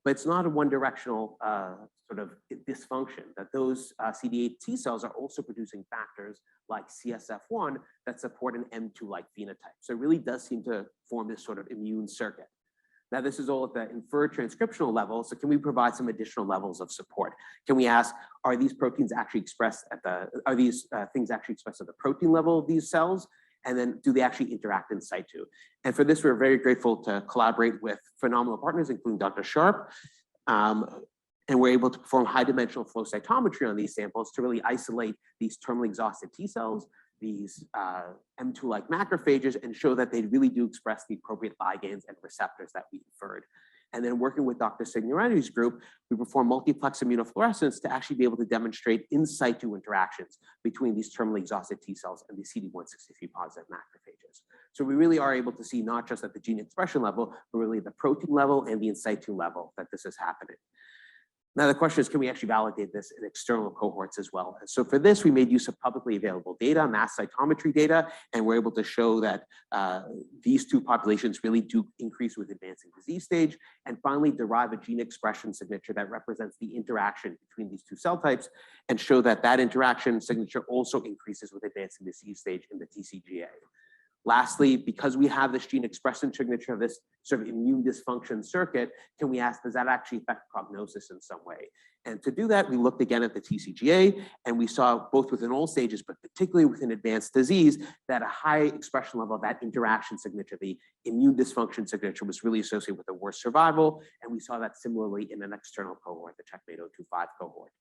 But it's not a one-directional sort of dysfunction, that those CD8 T cells are also producing factors like CSF1 that support an M2-like phenotype. So it really does seem to form this sort of immune circuit. Now, this is all at the inferred transcriptional level. So can we provide some additional levels of support? Can we ask, are these proteins actually expressed at the, are these things actually expressed at the protein level of these cells? And then do they actually interact in situ? And for this, we're very grateful to collaborate with phenomenal partners, including Dr. Sharp. And we're able to perform high dimensional flow cytometry on these samples to really isolate these terminally exhausted T cells, these M2-like macrophages, and show that they really do express the appropriate ligands and receptors that we inferred. And then working with Dr. Signorini's group, we perform multiplex immunofluorescence to actually be able to demonstrate in situ interactions between these terminally exhausted T cells and the CD163 positive macrophages. So we really are able to see not just at the gene expression level, but really the protein level and the in situ level that this is happening. Now the question is, can we actually validate this in external cohorts as well? And so for this, we made use of publicly available data, mass cytometry data, and we're able to show that these two populations really do increase with advancing disease stage, and finally derive a gene expression signature that represents the interaction between these two cell types, and show that that interaction signature also increases with advancing disease stage in the TCGA. Lastly, because we have this gene expression signature of this sort of immune dysfunction circuit, can we ask, does that actually affect prognosis in some way? And to do that, we looked again at the TCGA, and we saw both within all stages, but particularly within advanced disease, that a high expression level of that interaction signature, the immune dysfunction signature, was really associated with a worse survival. And we saw that similarly in an external cohort, the Checkmate 025 cohort.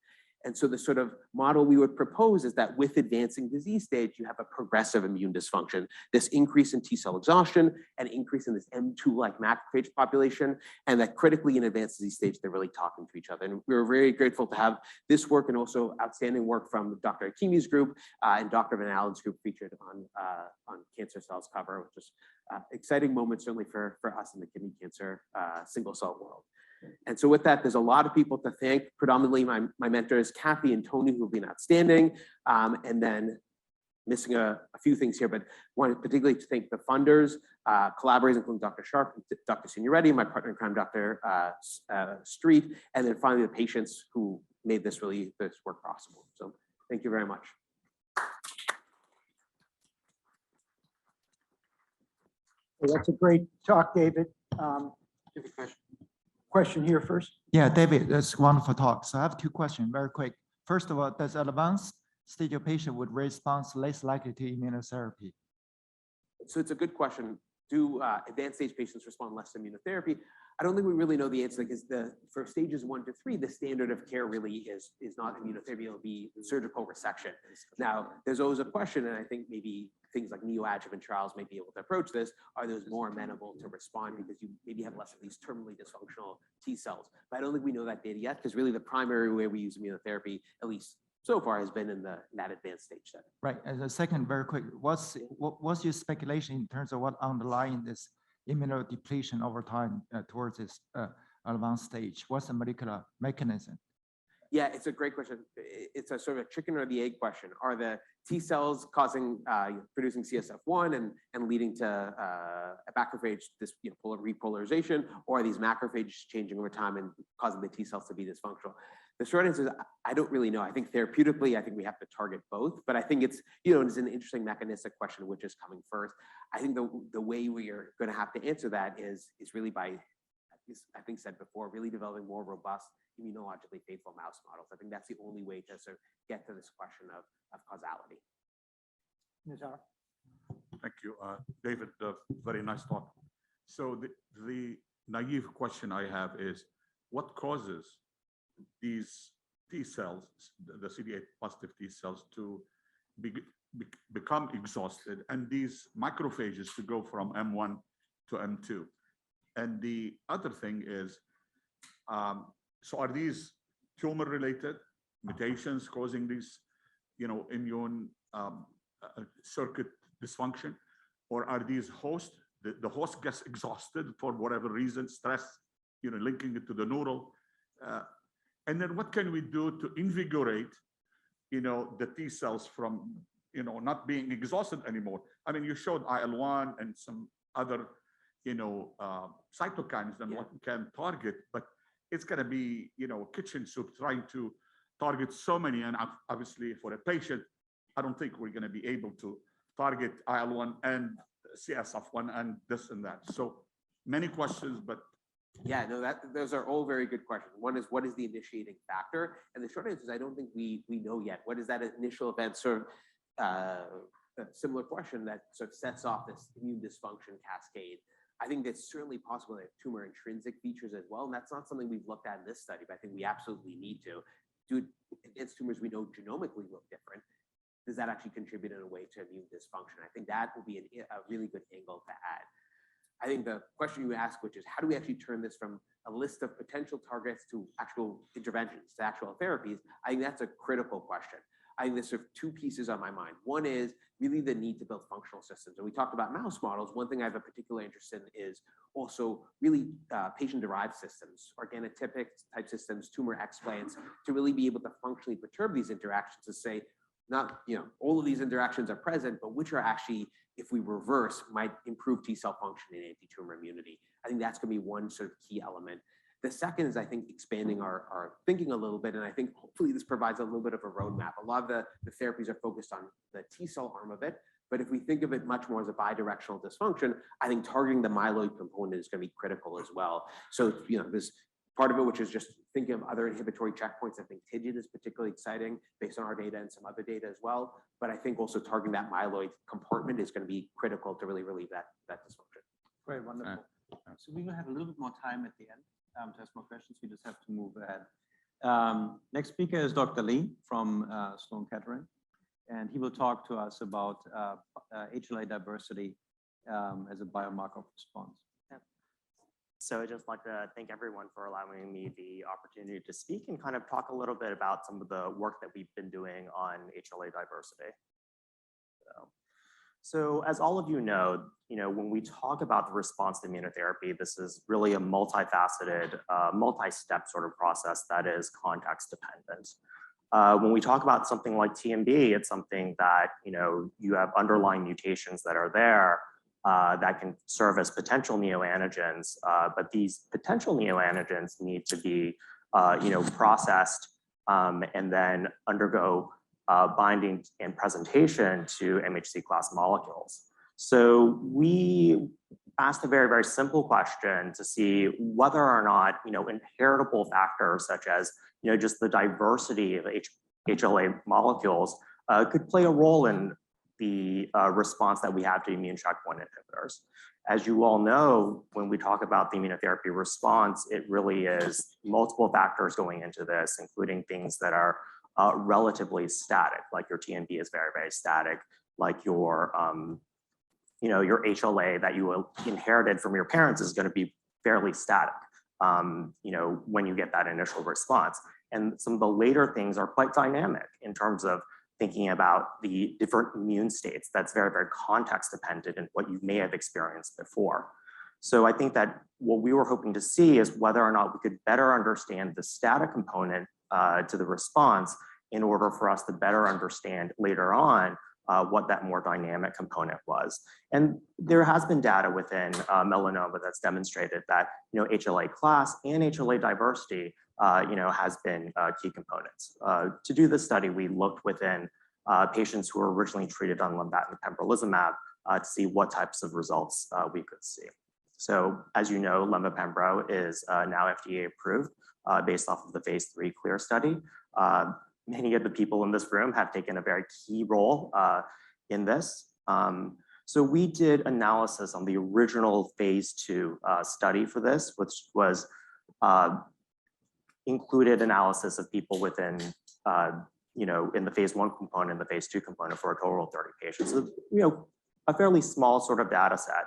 And so the sort of model we would propose is that with advancing disease stage, you have a progressive immune dysfunction, this increase in T cell exhaustion, and increase in this M2-like macrophage population, and that critically in advanced disease stage, they're really talking to each other. And we were very grateful to have this work and also outstanding work from Dr. Hakimi's group and Dr. Van Allen's group featured on Cancer Cells cover, which is exciting moment certainly for us in the kidney cancer single cell world. And so with that, there's a lot of people to thank, predominantly my mentors, Kathy and Tony, who have been outstanding. And then missing a few things here, but wanted particularly to thank the funders, collaborators, including Dr. Sharp, Dr. Signoretti, my partner in crime, Dr. Street, and then finally the patients who made this work possible. So thank you very much. Well, that's a great talk, David. Question here first. Yeah, David, that's a wonderful talk. So I have two questions, very quick. First of all, does advanced stage of patient would respond less likely to immunotherapy? So it's a good question. Do advanced stage patients respond less to immunotherapy? I don't think we really know the answer, because for stages 1 to 3, the standard of care really is not immunotherapy, it'll be surgical resection. Now, there's always a question, and I think maybe things like neoadjuvant trials may be able to approach this. Are those more amenable to respond because you maybe have less of these terminally dysfunctional T cells? But I don't think we know that data yet, because really the primary way we use immunotherapy, at least so far, has been in that advanced stage setting. Right. And the second, very quick, what's your speculation in terms of what underlying this immunodepletion over time towards this advanced stage? What's the molecular mechanism? Yeah, it's a great question. It's a sort of a chicken or the egg question. Are the T cells causing producing CSF1 and leading to a macrophage repolarization, or are these macrophages changing over time and causing the T cells to be dysfunctional? The short answer is I don't really know. I think therapeutically, I think we have to target both, but I think it's it's an interesting mechanistic question, which is coming first. I think the way we are going to have to answer that is really by, I think said before, really developing more robust immunologically faithful mouse models. I think that's the only way to sort of get to this question of causality. Nizar? Thank you, David. Very nice talk. So the naive question I have is, what causes these T cells, the CD8 positive T cells, to become exhausted, and these macrophages to go from M1 to M2? And the other thing is, so are these tumor-related mutations causing these, immune circuit dysfunction, or are these the host gets exhausted for whatever reason, stress, linking it to the neural? And then what can we do to invigorate, the T cells from, not being exhausted anymore? I mean, you showed IL-1 and some other, cytokines and what we can target, but it's going to be, kitchen soup trying to target so many. And obviously for a patient, I don't think we're going to be able to target IL-1 and CSF1 and this and that. So many questions, but yeah, no, those are all very good questions. One is, what is the initiating factor? And the short answer is, I don't think we know yet. What is that initial event? Sort of a similar question that sort of sets off this immune dysfunction cascade. I think that's certainly possible that tumor intrinsic features as well. And that's not something we've looked at in this study, but I think we absolutely need to. Do against tumors we know genomically look different. Does that actually contribute in a way to immune dysfunction? I think that will be a really good angle to add. I think the question you ask, which is, how do we actually turn this from a list of potential targets to actual interventions, to actual therapies? I think that's a critical question. I think there's sort of two pieces on my mind. One is really the need to build functional systems. And we talked about mouse models. One thing I have a particular interest in is also really patient-derived systems, organotypic type systems, tumor explants, to really be able to functionally perturb these interactions, to say, not, all of these interactions are present, but which are actually, if we reverse, might improve T cell function and anti-tumor immunity. I think that's going to be one sort of key element. The second is, I think, expanding our thinking a little bit, and I think hopefully this provides a little bit of a roadmap. A lot of the therapies are focused on the T cell arm of it, but if we think of it much more as a bidirectional dysfunction, I think targeting the myeloid component is going to be critical as well. So, there's part of it, which is just thinking of other inhibitory checkpoints. I think TIGIT is particularly exciting based on our data and some other data as well. But I think also targeting that myeloid compartment is going to be critical to really relieve that dysfunction. Great, wonderful. So we will have a little bit more time at the end to ask more questions. We just have to move ahead. Next speaker is Dr. Lee from Sloan Kettering, and he will talk to us about HLA diversity as a biomarker of response. So I'd just like to thank everyone for allowing me the opportunity to speak and kind of talk a little bit about some of the work that we've been doing on HLA diversity. So as all of you know, when we talk about the response to immunotherapy, this is really a multifaceted, multi-step sort of process that is context dependent. When we talk about something like TMB, it's something that, you have underlying mutations that are there that can serve as potential neoantigens, but these potential neoantigens need to be, processed and then undergo binding and presentation to MHC class molecules. So we asked a very, very simple question to see whether or not, inheritable factors such as, just the diversity of HLA molecules could play a role in the response that we have to immune checkpoint inhibitors. As you all know, when we talk about the immunotherapy response, it really is multiple factors going into this, including things that are relatively static, like your TMB is very, very static, like your HLA that you inherited from your parents is going to be fairly static, when you get that initial response. And some of the later things are quite dynamic in terms of thinking about the different immune states. That's very, very context dependent in what you may have experienced before. So I think that what we were hoping to see is whether or not we could better understand the static component to the response in order for us to better understand later on what that more dynamic component was. And there has been data within melanoma that's demonstrated that, HLA class and HLA diversity, has been key components. To do this study, we looked within patients who were originally treated on lenvatinib pembrolizumab to see what types of results we could see. So as you know, lenva-pembro is now FDA approved based off of the phase 3 CLEAR study. Many of the people in this room have taken a very key role in this. So we did analysis on the original phase 2 study for this, which was included analysis of people within, in the phase 1 component and the phase 2 component for a total of 30 patients. So, a fairly small sort of data set.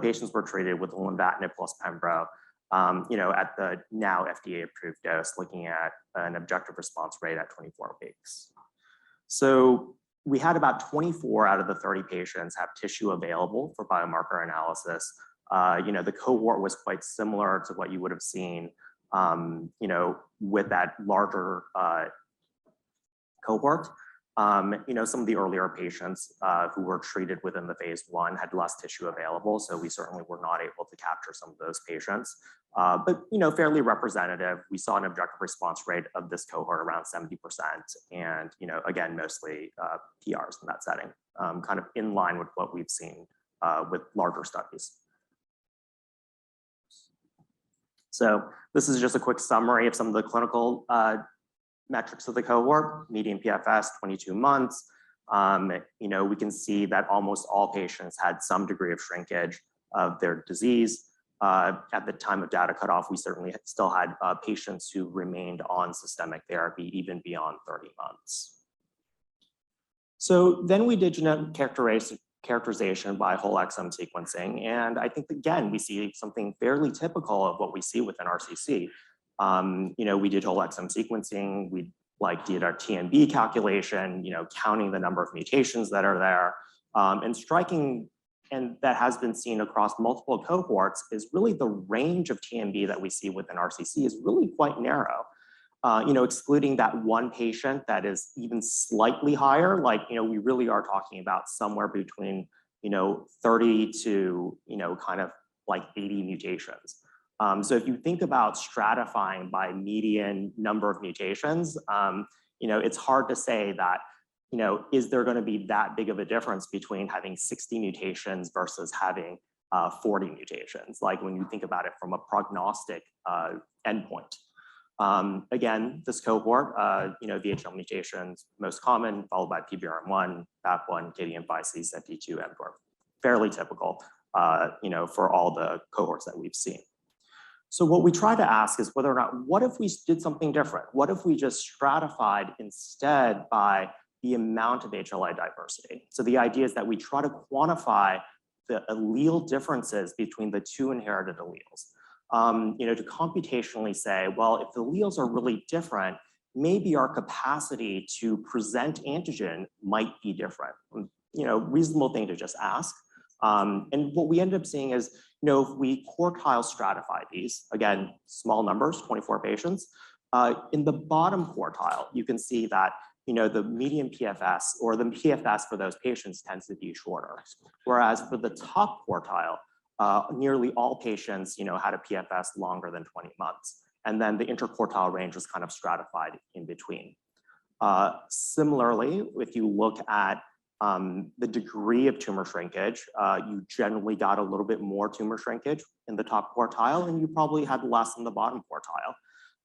Patients were treated with lenvatinib plus pembro, at the now FDA approved dose, looking at an objective response rate at 24 weeks. So we had about 24 out of the 30 patients have tissue available for biomarker analysis. The cohort was quite similar to what you would have seen, with that larger cohort. Some of the earlier patients who were treated within the phase 1 had less tissue available, so we certainly were not able to capture some of those patients. But fairly representative. We saw an objective response rate of this cohort around 70%, and again, mostly PRs in that setting, kind of in line with what we've seen with larger studies. So this is just a quick summary of some of the clinical metrics of the cohort. Median PFS 22 months. We can see that almost all patients had some degree of shrinkage of their disease. At the time of data cutoff, we certainly still had patients who remained on systemic therapy even beyond 30 months. So then we did genetic characterization by whole exome sequencing, and I think again we see something fairly typical of what we see within RCC. We did whole exome sequencing. We did our TMB calculation, counting the number of mutations that are there, and striking. And that has been seen across multiple cohorts is really the range of TMB that we see within RCC is really quite narrow. Excluding that one patient that is even slightly higher, we really are talking about somewhere between, 30 to, kind of 80 mutations. So if you think about stratifying by median number of mutations, it's hard to say that, is there going to be that big of a difference between having 60 mutations versus having 40 mutations, when you think about it from a prognostic endpoint. Again, this cohort, VHL mutations, most common, followed by PBRM1, BAP1, KDM5C, SETD2, mTOR. Fairly typical, for all the cohorts that we've seen. So what we try to ask is whether or not, what if we did something different? What if we just stratified instead by the amount of HLA diversity? So the idea is that we try to quantify the allele differences between the two inherited alleles. To computationally say, well, if the alleles are really different, maybe our capacity to present antigen might be different. Reasonable thing to just ask. And what we end up seeing is, if we quartile stratify these, again, small numbers, 24 patients, in the bottom quartile, you can see that, the median PFS or the PFS for those patients tends to be shorter. Whereas for the top quartile, nearly all patients, had a PFS longer than 20 months. And then the interquartile range was kind of stratified in between. Similarly, if you look at the degree of tumor shrinkage, you generally got a little bit more tumor shrinkage in the top quartile, and you probably had less in the bottom quartile.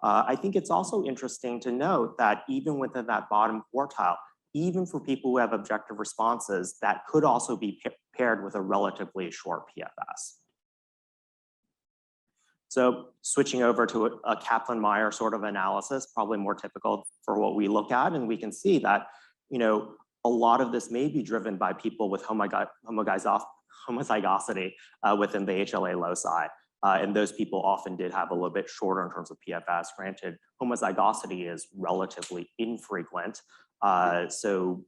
I think it's also interesting to note that even within that bottom quartile, even for people who have objective responses, that could also be paired with a relatively short PFS. So switching over to a Kaplan-Meier sort of analysis, probably more typical for what we look at, and we can see that, a lot of this may be driven by people with homozygosity within the HLA loci. And those people often did have a little bit shorter in terms of PFS. Granted, homozygosity is relatively infrequent. So,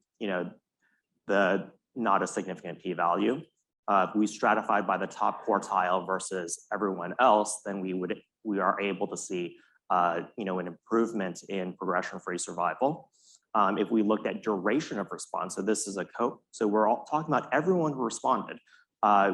not a significant p-value. If we stratified by the top quartile versus everyone else, then we are able to see an improvement in progression-free survival. If we looked at duration of response, so this is so we're all talking about everyone who responded.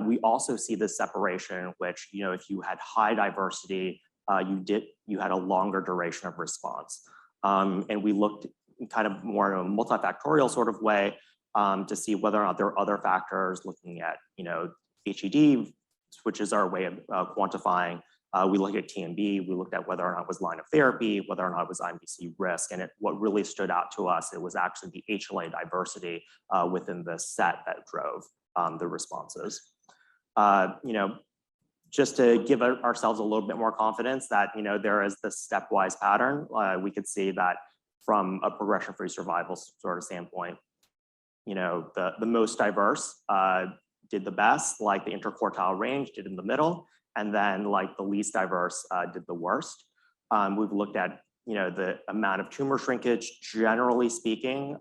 We also see this separation, which, if you had high diversity, you had a longer duration of response. And we looked kind of more in a multifactorial sort of way to see whether or not there are other factors, looking at, HED, which is our way of quantifying. We looked at TMB, we looked at whether or not it was line of therapy, whether or not it was IMBC risk. And what really stood out to us, it was actually the HLA diversity within the set that drove the responses. Just to give ourselves a little bit more confidence that, there is this stepwise pattern, we could see that from a progression-free survival sort of standpoint, the most diverse did the best, like the interquartile range did in the middle, and then like the least diverse did the worst. We've looked at, the amount of tumor shrinkage. Generally speaking,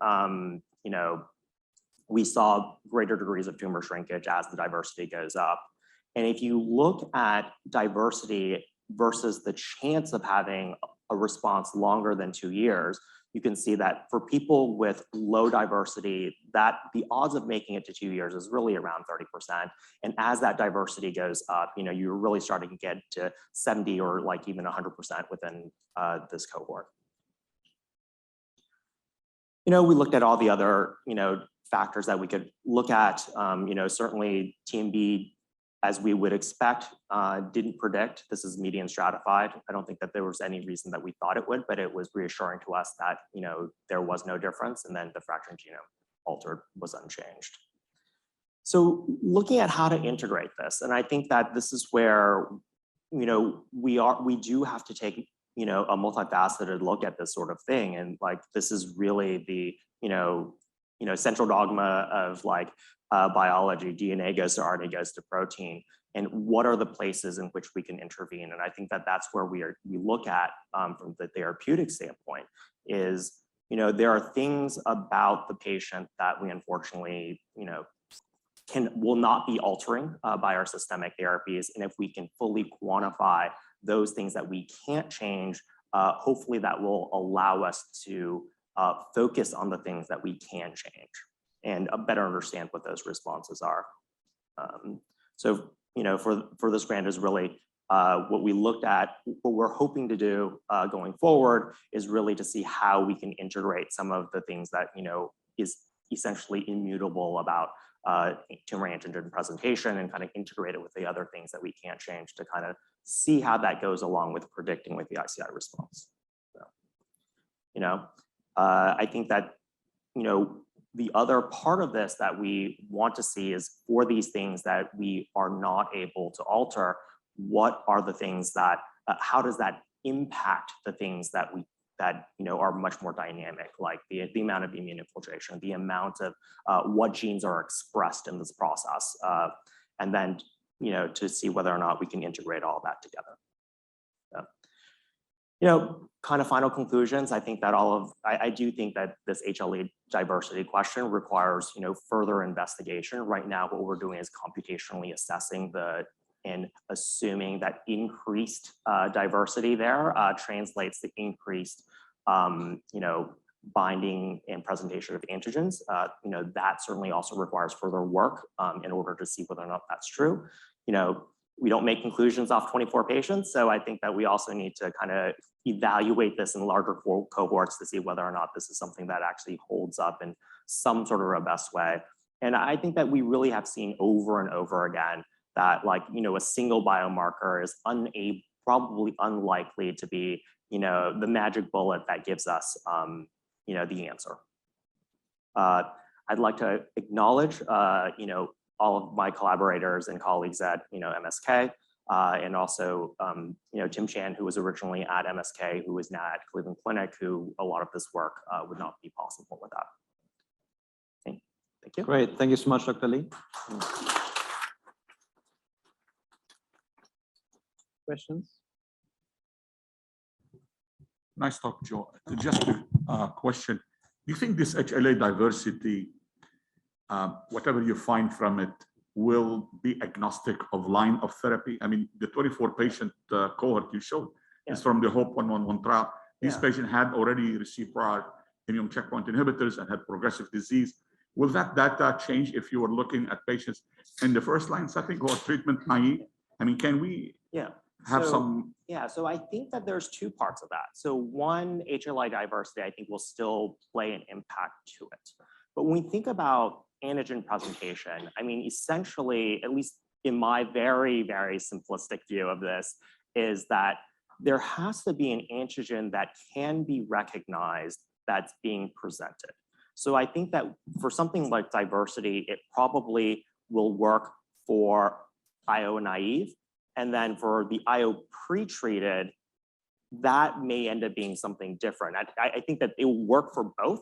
we saw greater degrees of tumor shrinkage as the diversity goes up. And if you look at diversity versus the chance of having a response longer than 2 years, you can see that for people with low diversity, that the odds of making it to 2 years is really around 30%. And as that diversity goes up, you're really starting to get to 70 or like even 100% within this cohort. We looked at all the other, factors that we could look at. Certainly TMB, as we would expect, didn't predict. This is median stratified. I don't think that there was any reason that we thought it would, but it was reassuring to us that, there was no difference, and then the fraction genome altered was unchanged. So looking at how to integrate this, and I think that this is where, we do have to take, a multifaceted look at this sort of thing. And like, this is really the, central dogma of like, biology. DNA goes to RNA, goes to protein, and what are the places in which we can intervene? And I think that that's where we look at from the therapeutic standpoint is, there are things about the patient that we unfortunately, will not be altering by our systemic therapies. And if we can fully quantify those things that we can't change, hopefully that will allow us to focus on the things that we can change and better understand what those responses are. So, for this grant is really what we looked at, what we're hoping to do going forward is really to see how we can integrate some of the things that, is essentially immutable about tumor antigen presentation and kind of integrate it with the other things that we can't change to kind of see how that goes along with predicting with the ICI response. So, I think that, the other part of this that we want to see is for these things that we are not able to alter, what are the things that, how does that impact the things that are much more dynamic, like the amount of immune infiltration, the amount of what genes are expressed in this process, and then, to see whether or not we can integrate all that together. Kind of final conclusions. I think that I do think that this HLA diversity question requires, further investigation. Right now, what we're doing is computationally assessing and assuming that increased diversity there translates to increased, binding and presentation of antigens. That certainly also requires further work in order to see whether or not that's true. We don't make conclusions off 24 patients. So I think that we also need to kind of evaluate this in larger cohorts to see whether or not this is something that actually holds up in some sort of robust way. And I think that we really have seen over and over again that a single biomarker is probably unlikely to be, the magic bullet that gives us, the answer. I'd like to acknowledge, all of my collaborators and colleagues at, MSK, and also, Tim Chan, who was originally at MSK, who is now at Cleveland Clinic, who a lot of this work would not be possible without. Okay. Thank you. Great. Thank you so much, Dr. Lee. Questions? Nice talk, Joe. Just a question. Do you think this HLA diversity, whatever you find from it, will be agnostic of line of therapy? I mean, the 24 patient cohort you showed, is from the Hope 111 trial. These Yeah. patients had already received prior immune checkpoint inhibitors and had progressive disease. Will that data change if you were looking at patients in the first line setting who are treatment naive? I mean, can we have some? Yeah, so I think that there's two parts of that. So one, HLA diversity, I think will still play an impact to it. But when we think about antigen presentation, I mean, essentially, at least in my very, very simplistic view of this, is that there has to be an antigen that can be recognized that's being presented. So I think that for something like diversity, it probably will work for IO naive. And then for the IO pre-treated, that may end up being something different. I think that it will work for both,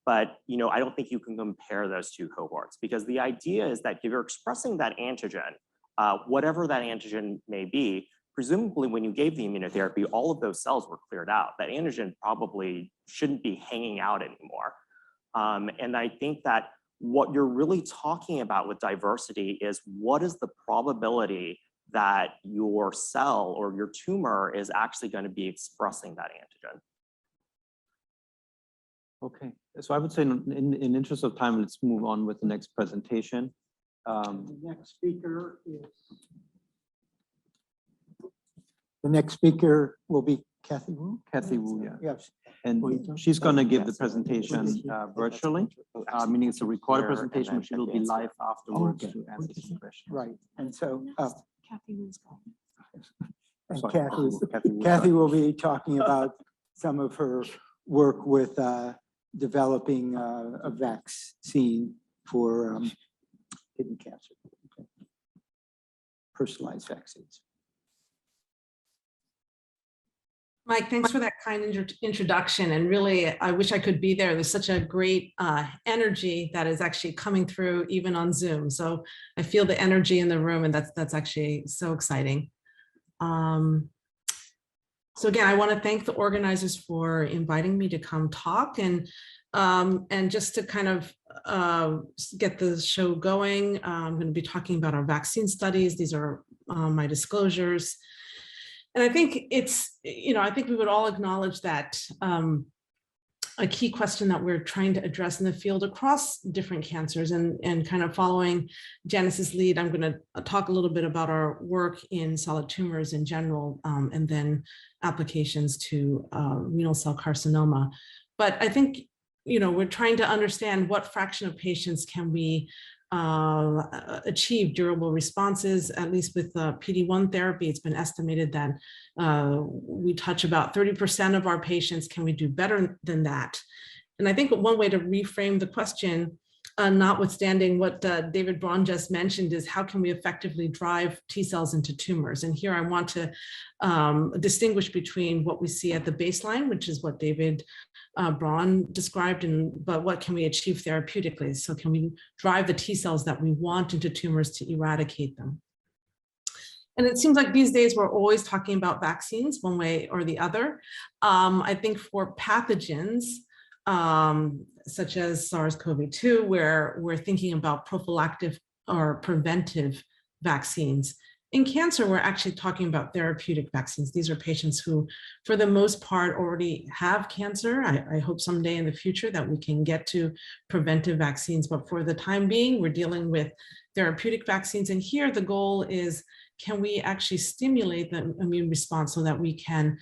but I don't think you can compare those two cohorts, because the idea is that if you're expressing that antigen, whatever that antigen may be, presumably when you gave the immunotherapy, all of those cells were cleared out. That antigen probably shouldn't be hanging out anymore. And I think that what you're really talking about with diversity is what is the probability that your cell or your tumor is actually going to be expressing that antigen. Okay, so I would say in interest of time, let's move on with the next presentation. The next speaker will be Kathy Wu. Kathy Wu, yeah. Yes. And she's going to give the presentation virtually, meaning it's a recorded presentation, which will be live afterwards to answer some questions. Right, and so Kathy Wu's going. and Sorry, Kathy will be talking about some of her work with developing a vaccine for kidney cancer, personalized vaccines. Mike, thanks for that kind introduction. And really, I wish I could be there. There's such a great energy that is actually coming through even on Zoom. So I feel the energy in the room, and that's actually so exciting. So again, I want to thank the organizers for inviting me to come talk, and just to kind of get the show going, I'm going to be talking about our vaccine studies. These are my disclosures. And I think it's, I think we would all acknowledge that a key question that we're trying to address in the field across different cancers, and kind of following Janis's lead, I'm going to talk a little bit about our work in solid tumors in general, and then applications to renal cell carcinoma. But I think, we're trying to understand what fraction of patients can we achieve durable responses. At least with PD-1 therapy, it's been estimated that we touch about 30% of our patients. Can we do better than that? And I think one way to reframe the question, notwithstanding what David Braun just mentioned, is how can we effectively drive T cells into tumors? And here I want to distinguish between what we see at the baseline, which is what David Braun described, but what can we achieve therapeutically? So can we drive the T cells that we want into tumors to eradicate them? And it seems like these days we're always talking about vaccines one way or the other. I think for pathogens, such as SARS-CoV-2, where we're thinking about prophylactic or preventive vaccines. In cancer, we're actually talking about therapeutic vaccines. These are patients who, for the most part, already have cancer. I hope someday in the future that we can get to preventive vaccines, but for the time being, we're dealing with therapeutic vaccines. And here the goal is, can we actually stimulate the immune response so that we can,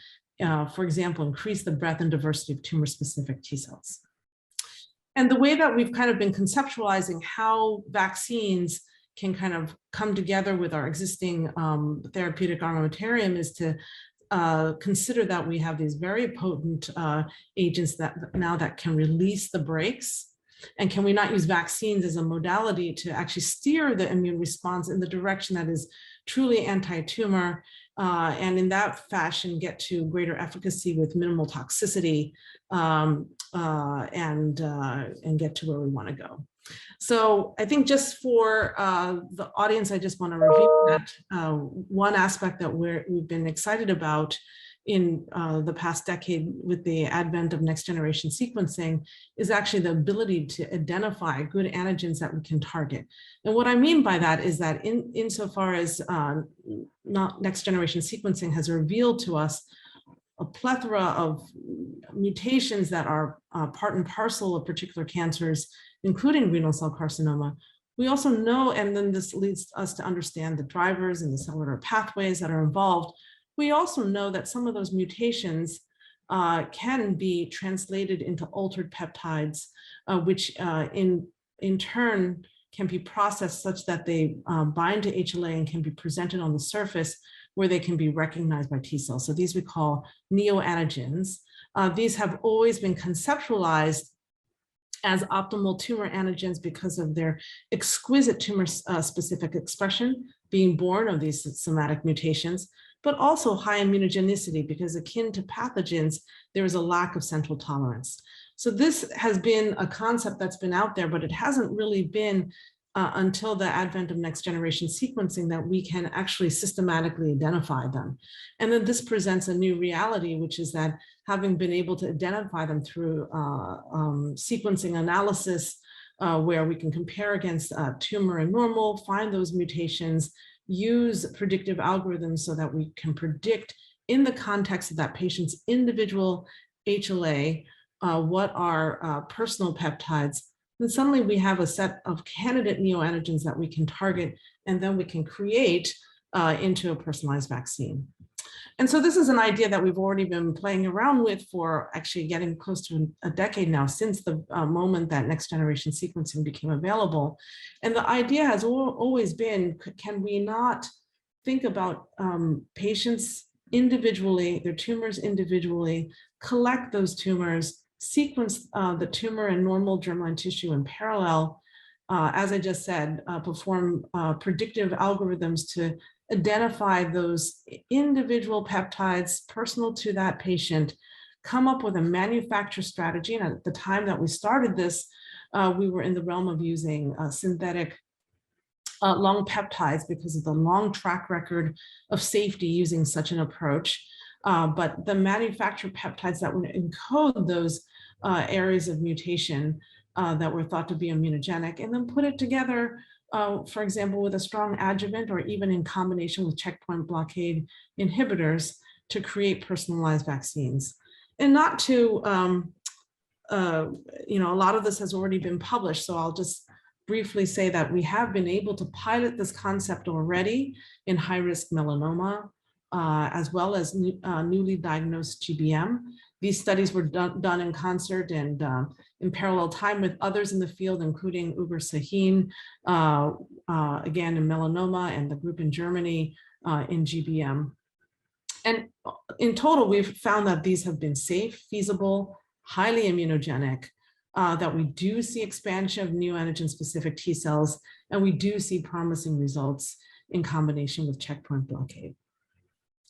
for example, increase the breadth and diversity of tumor-specific T cells? And the way that we've kind of been conceptualizing how vaccines can kind of come together with our existing therapeutic armamentarium is to consider that we have these very potent agents that can release the brakes. And can we not use vaccines as a modality to actually steer the immune response in the direction that is truly anti-tumor, and in that fashion get to greater efficacy with minimal toxicity, and get to where we want to go. So I think just for the audience, I just want to review that one aspect that we've been excited about in the past decade with the advent of next generation sequencing is actually the ability to identify good antigens that we can target. And what I mean by that is that insofar as next generation sequencing has revealed to us a plethora of mutations that are part and parcel of particular cancers, including renal cell carcinoma. We also know, and then this leads us to understand the drivers and the cellular pathways that are involved. We also know that some of those mutations can be translated into altered peptides, which in turn can be processed such that they bind to HLA and can be presented on the surface where they can be recognized by T cells. So these we call neoantigens. These have always been conceptualized as optimal tumor antigens because of their exquisite tumor specific expression being born of these somatic mutations, but also high immunogenicity because akin to pathogens, there is a lack of central tolerance. So this has been a concept that's been out there, but it hasn't really been until the advent of next generation sequencing that we can actually systematically identify them. And then this presents a new reality, which is that having been able to identify them through sequencing analysis, where we can compare against tumor and normal, find those mutations, use predictive algorithms so that we can predict in the context of that patient's individual HLA, what are personal peptides. Then suddenly we have a set of candidate neoantigens that we can target, and then we can create into a personalized vaccine. And so this is an idea that we've already been playing around with for actually getting close to a decade now, since the moment that next generation sequencing became available. And the idea has always been, can we not think about patients individually, their tumors individually, collect those tumors, sequence the tumor and normal germline tissue in parallel, as I just said, perform predictive algorithms to identify those individual peptides personal to that patient, come up with a manufacture strategy. And at the time that we started this, we were in the realm of using synthetic long peptides because of the long track record of safety using such an approach. But the manufactured peptides that would encode those areas of mutation that were thought to be immunogenic, and then put it together, for example, with a strong adjuvant or even in combination with checkpoint blockade inhibitors to create personalized vaccines. And not to, a lot of this has already been published, so I'll just briefly say that we have been able to pilot this concept already in high-risk melanoma, as well as newly diagnosed GBM. These studies were done in concert and in parallel time with others in the field, including Ugur Sahin, again in melanoma, and the group in Germany in GBM. And in total, we've found that these have been safe, feasible, highly immunogenic, that we do see expansion of neoantigen-specific T cells, and we do see promising results in combination with checkpoint blockade.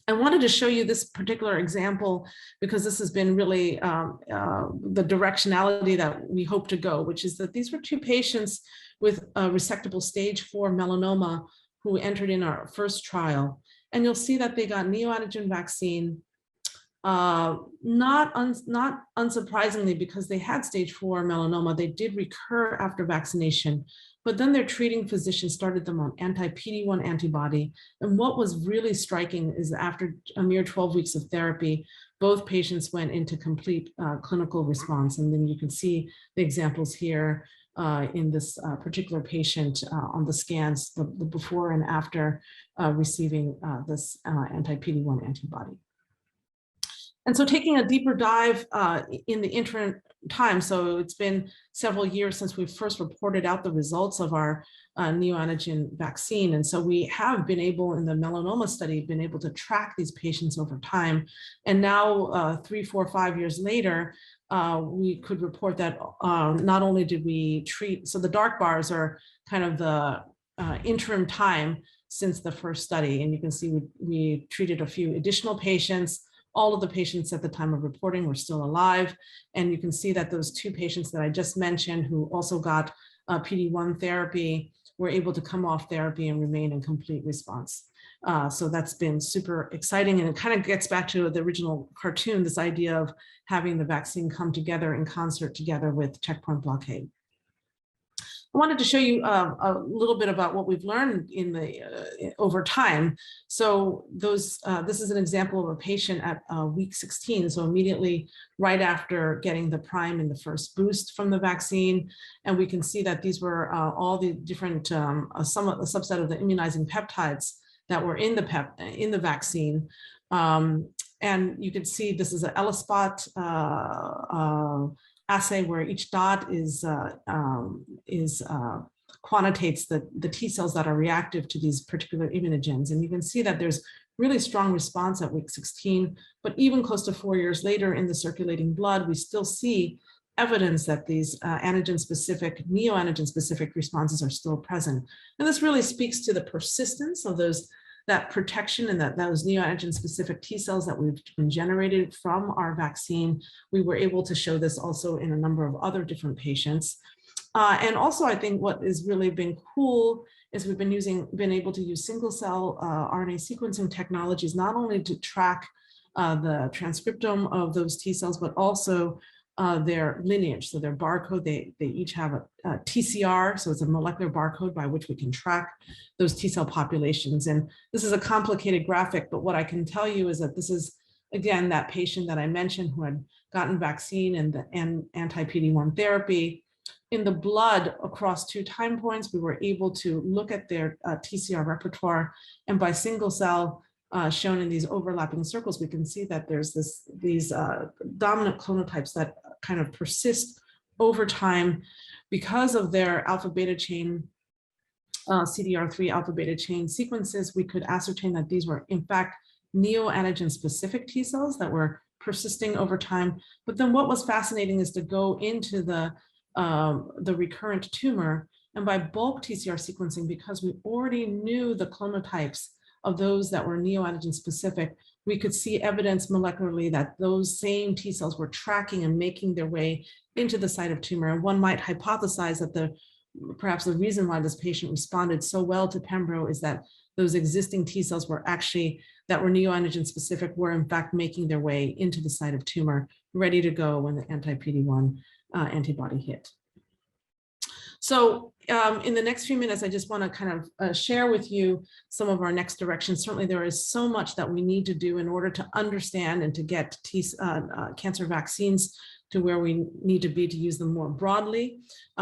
I wanted to show you this particular example because this has been really the directionality that we hope to go, which is that these were two patients with a resectable stage 4 melanoma who entered in our first trial. And you'll see that they got neoantigen vaccine, not unsurprisingly, because they had stage 4 melanoma. They did recur after vaccination, but then their treating physician started them on anti-PD-1 antibody. And what was really striking is after a mere 12 weeks of therapy, both patients went into complete clinical response. And then you can see the examples here in this particular patient on the scans, the before and after receiving this anti-PD-1 antibody. And so taking a deeper dive in the interim time, so it's been several years since we first reported out the results of our neoantigen vaccine. And so we have been able, in the melanoma study, been able to track these patients over time. And now 3, 4, 5 years later, we could report that not only did we treat, so the dark bars are kind of the interim time since the first study. And you can see we treated a few additional patients. All of the patients at the time of reporting were still alive. And you can see that those two patients that I just mentioned who also got PD-1 therapy were able to come off therapy and remain in complete response. So that's been super exciting. And it kind of gets back to the original cartoon, this idea of having the vaccine come together in concert together with checkpoint blockade. I wanted to show you a little bit about what we've learned in the over time. So this is an example of a patient at week 16, so immediately right after getting the prime and the first boost from the vaccine. And we can see that these were all the different, a subset of the immunizing peptides that were in the vaccine. And you can see this is an ELISpot assay where each dot quantitates the T cells that are reactive to these particular immunogens. And you can see that there's really strong response at week 16, but even close to 4 years later in the circulating blood, we still see evidence that these antigen-specific, neoantigen-specific responses are still present. And this really speaks to the persistence of that protection and those neoantigen-specific T cells that we've been generated from our vaccine. We were able to show this also in a number of other different patients. And also, I think what has really been cool is we've been able to use single-cell RNA sequencing technologies, not only to track the transcriptome of those T cells, but also their lineage, so their barcode. They each have a TCR, so it's a molecular barcode by which we can track those T cell populations. And this is a complicated graphic, but what I can tell you is that this is, again, that patient that I mentioned who had gotten vaccine and the anti-PD-1 therapy. In the blood across 2 time points, we were able to look at their TCR repertoire, and by single cell, shown in these overlapping circles, we can see that there's these dominant clonotypes that kind of persist over time because of their alpha beta chain, CDR3 alpha beta chain sequences. We could ascertain that these were in fact neoantigen specific T cells that were persisting over time. But then what was fascinating is to go into the recurrent tumor, and by bulk TCR sequencing, because we already knew the clonotypes of those that were neoantigen specific, we could see evidence molecularly that those same T cells were tracking and making their way into the site of tumor. And one might hypothesize that perhaps the reason why this patient responded so well to pembro is that those existing T cells were actually, that were neoantigen specific, were in fact making their way into the site of tumor, ready to go when the anti-PD-1 antibody hit. So in the next few minutes, I just want to kind of share with you some of our next directions. Certainly, there is so much that we need to do in order to understand and to get cancer vaccines to where we need to be to use them more broadly.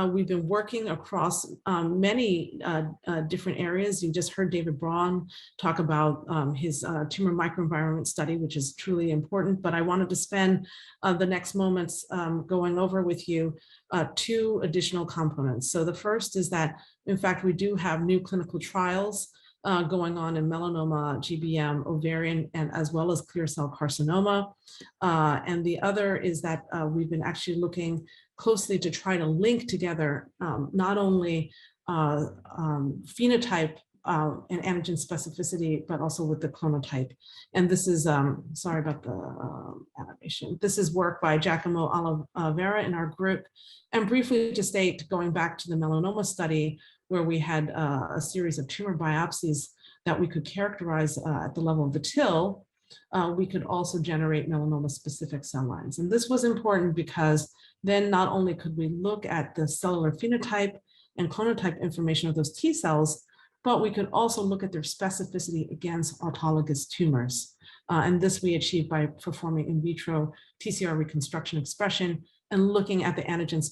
We've been working across many different areas. You just heard David Braun talk about his tumor microenvironment study, which is truly important, but I wanted to spend the next moments going over with you 2 additional components. So the first is that, in fact, we do have new clinical trials going on in melanoma, GBM, ovarian, and as well as clear cell carcinoma. And the other is that we've been actually looking closely to try to link together not only phenotype and antigen specificity, but also with the clonotype. And this is, sorry about the animation. This is work by Giacomo Oliveira in our group. And briefly to state, going back to the melanoma study, where we had a series of tumor biopsies that we could characterize at the level of the TIL, we could also generate melanoma-specific cell lines. And this was important because then not only could we look at the cellular phenotype and clonotype information of those T cells, but we could also look at their specificity against autologous tumors. And this we achieved by performing in vitro TCR reconstruction expression and looking at the antigen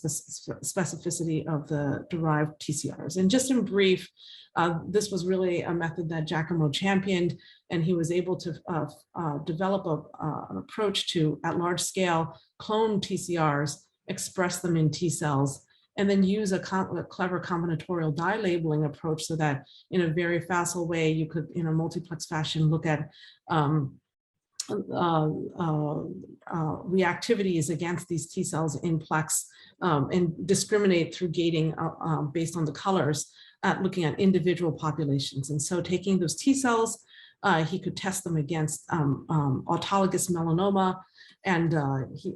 specificity of the derived TCRs. And just in brief, this was really a method that Giacomo championed, and he was able to develop an approach to, at large scale, clone TCRs, express them in T cells, and then use a clever combinatorial dye labeling approach so that in a very facile way, you could, in a multiplex fashion, look at reactivities against these T cells in plex and discriminate through gating based on the colors, looking at individual populations. And so taking those T cells, he could test them against autologous melanoma. And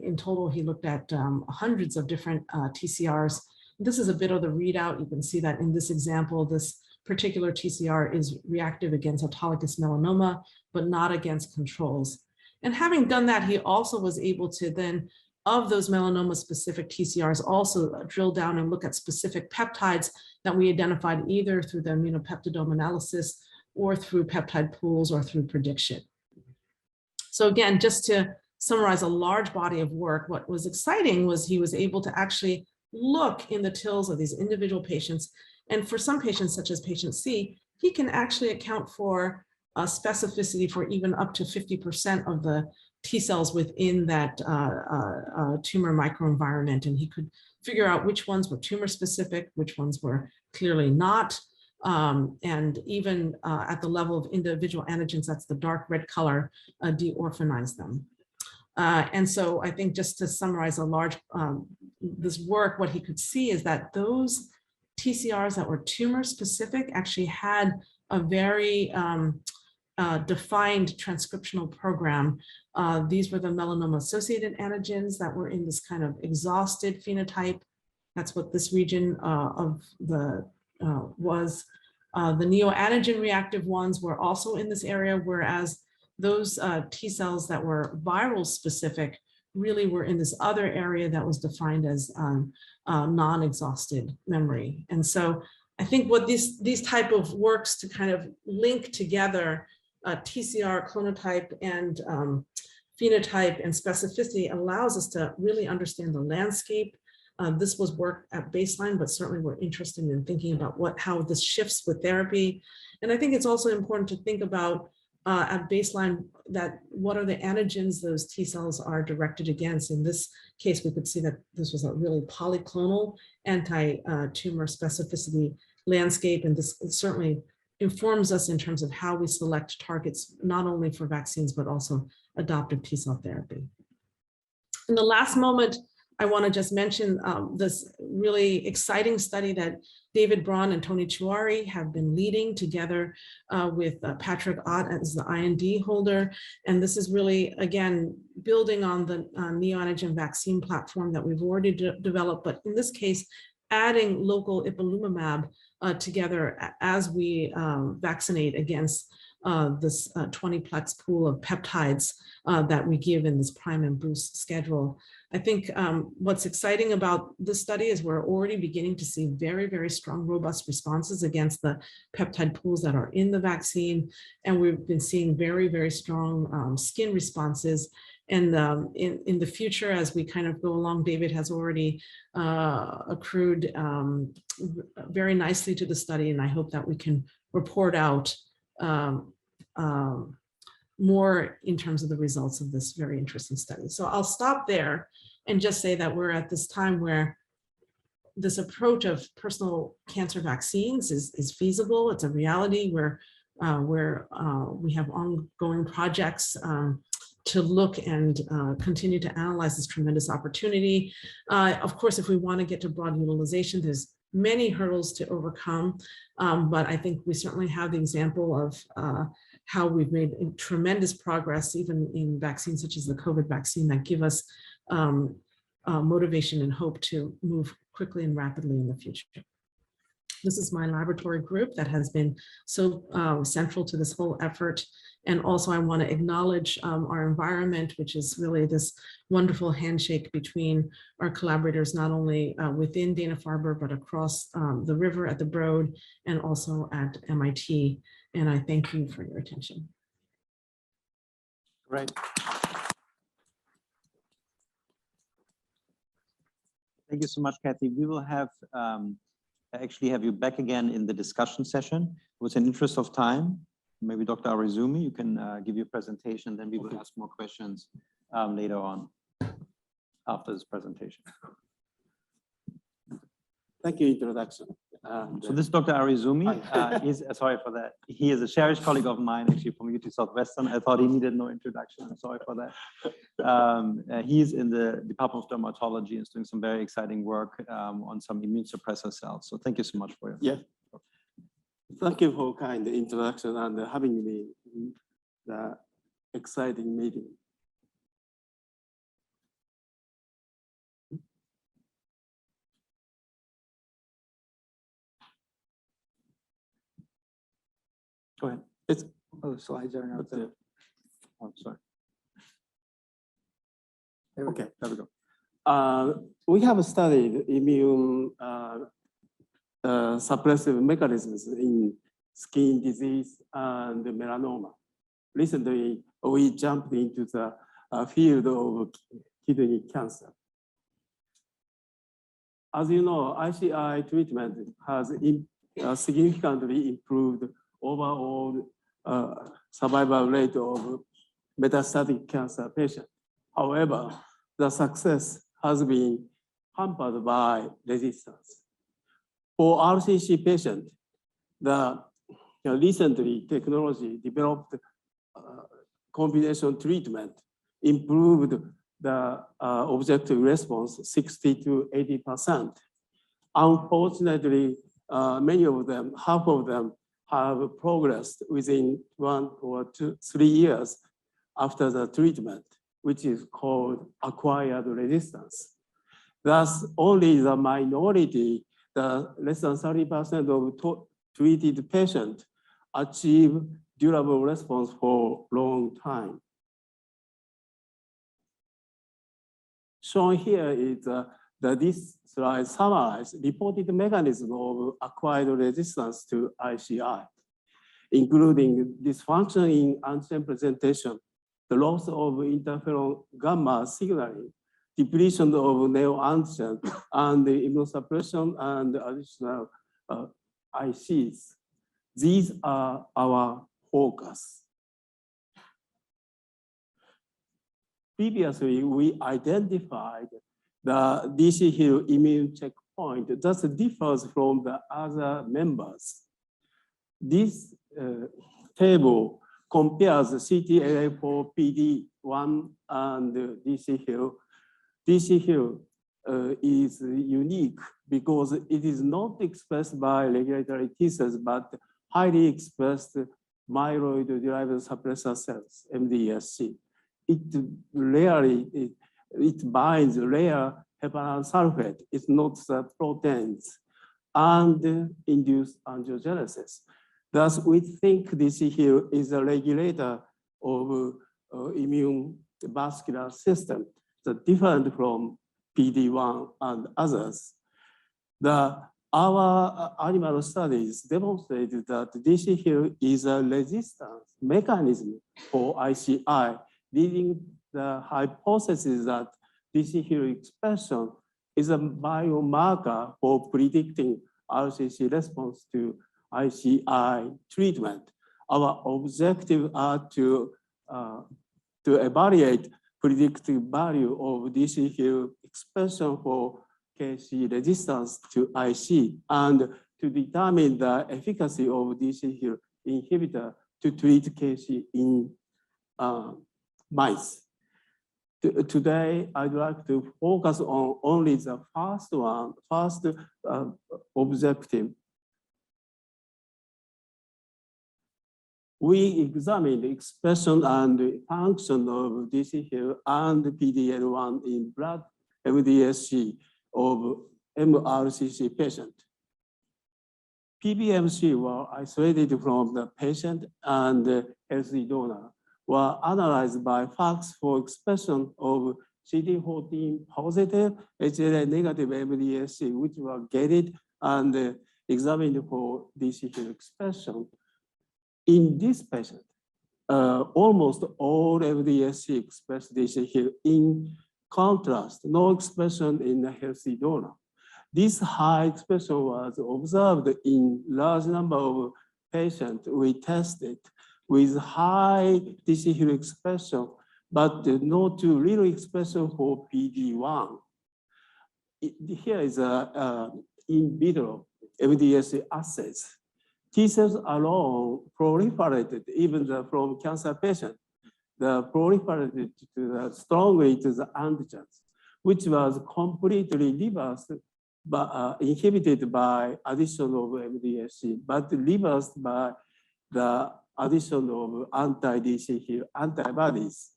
in total, he looked at hundreds of different TCRs. This is a bit of the readout. You can see that in this example, this particular TCR is reactive against autologous melanoma, but not against controls. And having done that, he also was able to then of those melanoma-specific TCRs also drill down and look at specific peptides that we identified either through the immunopeptidome analysis or through peptide pools or through prediction. So again, just to summarize a large body of work, what was exciting was he was able to actually look in the TILs of these individual patients. And for some patients, such as patient C, he can actually account for specificity for even up to 50% of the T cells within that tumor microenvironment. And he could figure out which ones were tumor specific, which ones were clearly not. And even at the level of individual antigens, that's the dark red color, de-orphanize them. And so I think just to summarize a large, this work, what he could see is that those TCRs that were tumor specific actually had a very defined transcriptional program. These were the melanoma associated antigens that were in this kind of exhausted phenotype. That's what this region of the was. The neoantigen reactive ones were also in this area, whereas those T cells that were viral specific really were in this other area that was defined as non-exhausted memory. And so I think what these type of works to kind of link together TCR, clonotype, and phenotype and specificity allows us to really understand the landscape. This was work at baseline, but certainly we're interested in thinking about how this shifts with therapy. And I think it's also important to think about at baseline that what are the antigens those T cells are directed against. In this case, we could see that this was a really polyclonal anti-tumor specificity landscape. And this certainly informs us in terms of how we select targets, not only for vaccines, but also adoptive T cell therapy. In the last moment, I want to just mention this really exciting study that David Braun and Tony Chuari have been leading together with Patrick Ott as the IND holder. And this is really, again, building on the neoantigen vaccine platform that we've already developed, but in this case, adding local Ipilimumab together as we vaccinate against this 20-plex pool of peptides that we give in this prime and boost schedule. I think what's exciting about this study is we're already beginning to see very, very strong, robust responses against the peptide pools that are in the vaccine. And we've been seeing very, very strong skin responses. And in the future, as we kind of go along, David has already accrued very nicely to the study. And I hope that we can report out more in terms of the results of this very interesting study. So I'll stop there and just say that we're at this time where this approach of personal cancer vaccines is feasible. It's a reality where we have ongoing projects to look and continue to analyze this tremendous opportunity. Of course, if we want to get to broad utilization, there's many hurdles to overcome, but I think we certainly have the example of how we've made tremendous progress, even in vaccines such as the COVID vaccine, that give us motivation and hope to move quickly and rapidly in the future. This is my laboratory group that has been so central to this whole effort. And also I want to acknowledge our environment, which is really this wonderful handshake between our collaborators, not only within Dana-Farber, but across the river at the Broad and also at MIT. And I thank you for your attention. Great. Thank you so much, Kathy. We will have actually have you back again in the discussion session. With an interest of time, maybe Dr. Arizumi, you can give your presentation, then we will ask more questions later on after this presentation. Thank you, introduction. So this is Dr. Arizumi. Sorry for that. He is a cherished colleague of mine, actually from UT Southwestern. I thought he needed no introduction. I'm sorry for that. He's in the Department of Dermatology and is doing some very exciting work on some immune suppressor cells. So thank you so much for your. Yeah. Thank you for kind introduction and having me in the exciting meeting. Go ahead. The slides are not there. Oh, sorry. Okay. There we go. we have studied immune suppressive mechanisms in skin disease and melanoma. Recently, we jumped into the field of kidney cancer. As you know, ICI treatment has significantly improved overall survival rate of metastatic cancer patients. However, the success has been hampered by resistance. For RCC patients, the recently technology developed combination treatment improved the objective response 60 to 80%. Unfortunately, many of them, half of them, have progressed within 1 or 3 years after the treatment, which is called acquired resistance. Thus, only the minority, the less than 30% of treated patients achieve durable response for a long time. Shown here is this slide summarizes reported mechanism of acquired resistance to ICI, including dysfunction in antigen presentation, the loss of interferon gamma signaling, depletion of neoantigen, and the immunosuppression and additional ICs. These are our focus. Previously, we identified the DC Hill immune checkpoint that differs from the other members. This table compares CTLA-4 PD-1 and DC Hill. DC Hill is unique because it is not expressed by regulatory T cells, but highly expressed myeloid-derived suppressor cells, MDSC. It binds rare heparan sulfate. It's not the proteins and induce angiogenesis. Thus, we think DC Hill is a regulator of immune vascular system that's different from PD-1 and others. Our animal studies demonstrated that DC Hill is a resistance mechanism for ICI, leading the hypothesis that DC Hill expression is a biomarker for predicting RCC response to ICI treatment. Our objective are to evaluate predictive value of DC Hill expression for KC resistance to IC and to determine the efficacy of DC Hill inhibitor to treat KC in mice. Today, I'd like to focus on only the first objective. We examined the expression and function of DC Hill and PD-L1 in blood MDSC of MRCC patient. PBMC were isolated from the patient and healthy donor, were analyzed by FACS for expression of CD14 positive, HLA negative MDSC, which were gated and examined for DC Hill expression. In this patient, almost all MDSC expressed DC Hill. In contrast, no expression in the healthy donor. This high expression was observed in large number of patients we tested with high DC Hill expression, but not too little expression for PD-1. Here is a in vitro MDSC assays. T cells alone proliferated even from cancer patients. The proliferated strongly to the antigens, which was completely reversed, but inhibited by addition of MDSC, but reversed by the addition of anti-DC Hill antibodies.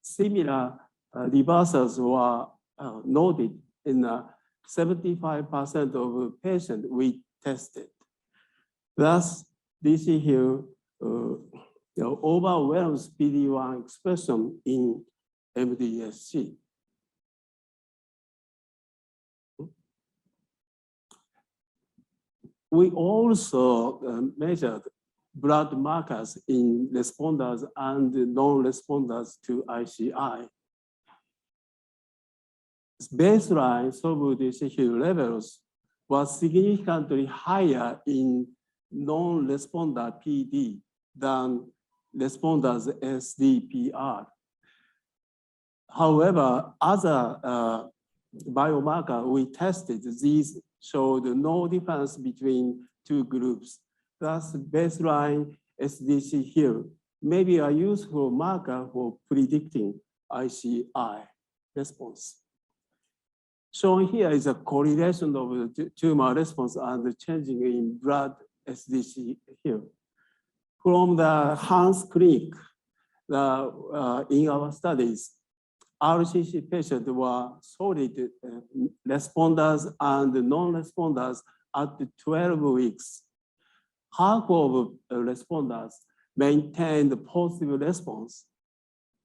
Similar reversals were noted in 75% of patients we tested. Thus, DC Hill overwhelms PD-1 expression in MDSC. we also measured blood markers in responders and non-responders to ICI. Baseline soluble DCH levels was significantly higher in non-responder PD than responders SDPR. However, other biomarker we tested, these showed no difference between two groups. Thus, baseline SDC here may be a useful marker for predicting ICI response. Shown here is a correlation of the tumor response and the changing in blood SDC here. From the Hans clinic, in our studies, RCC patients were solid responders and non-responders at 12 weeks. Half of responders maintained positive response,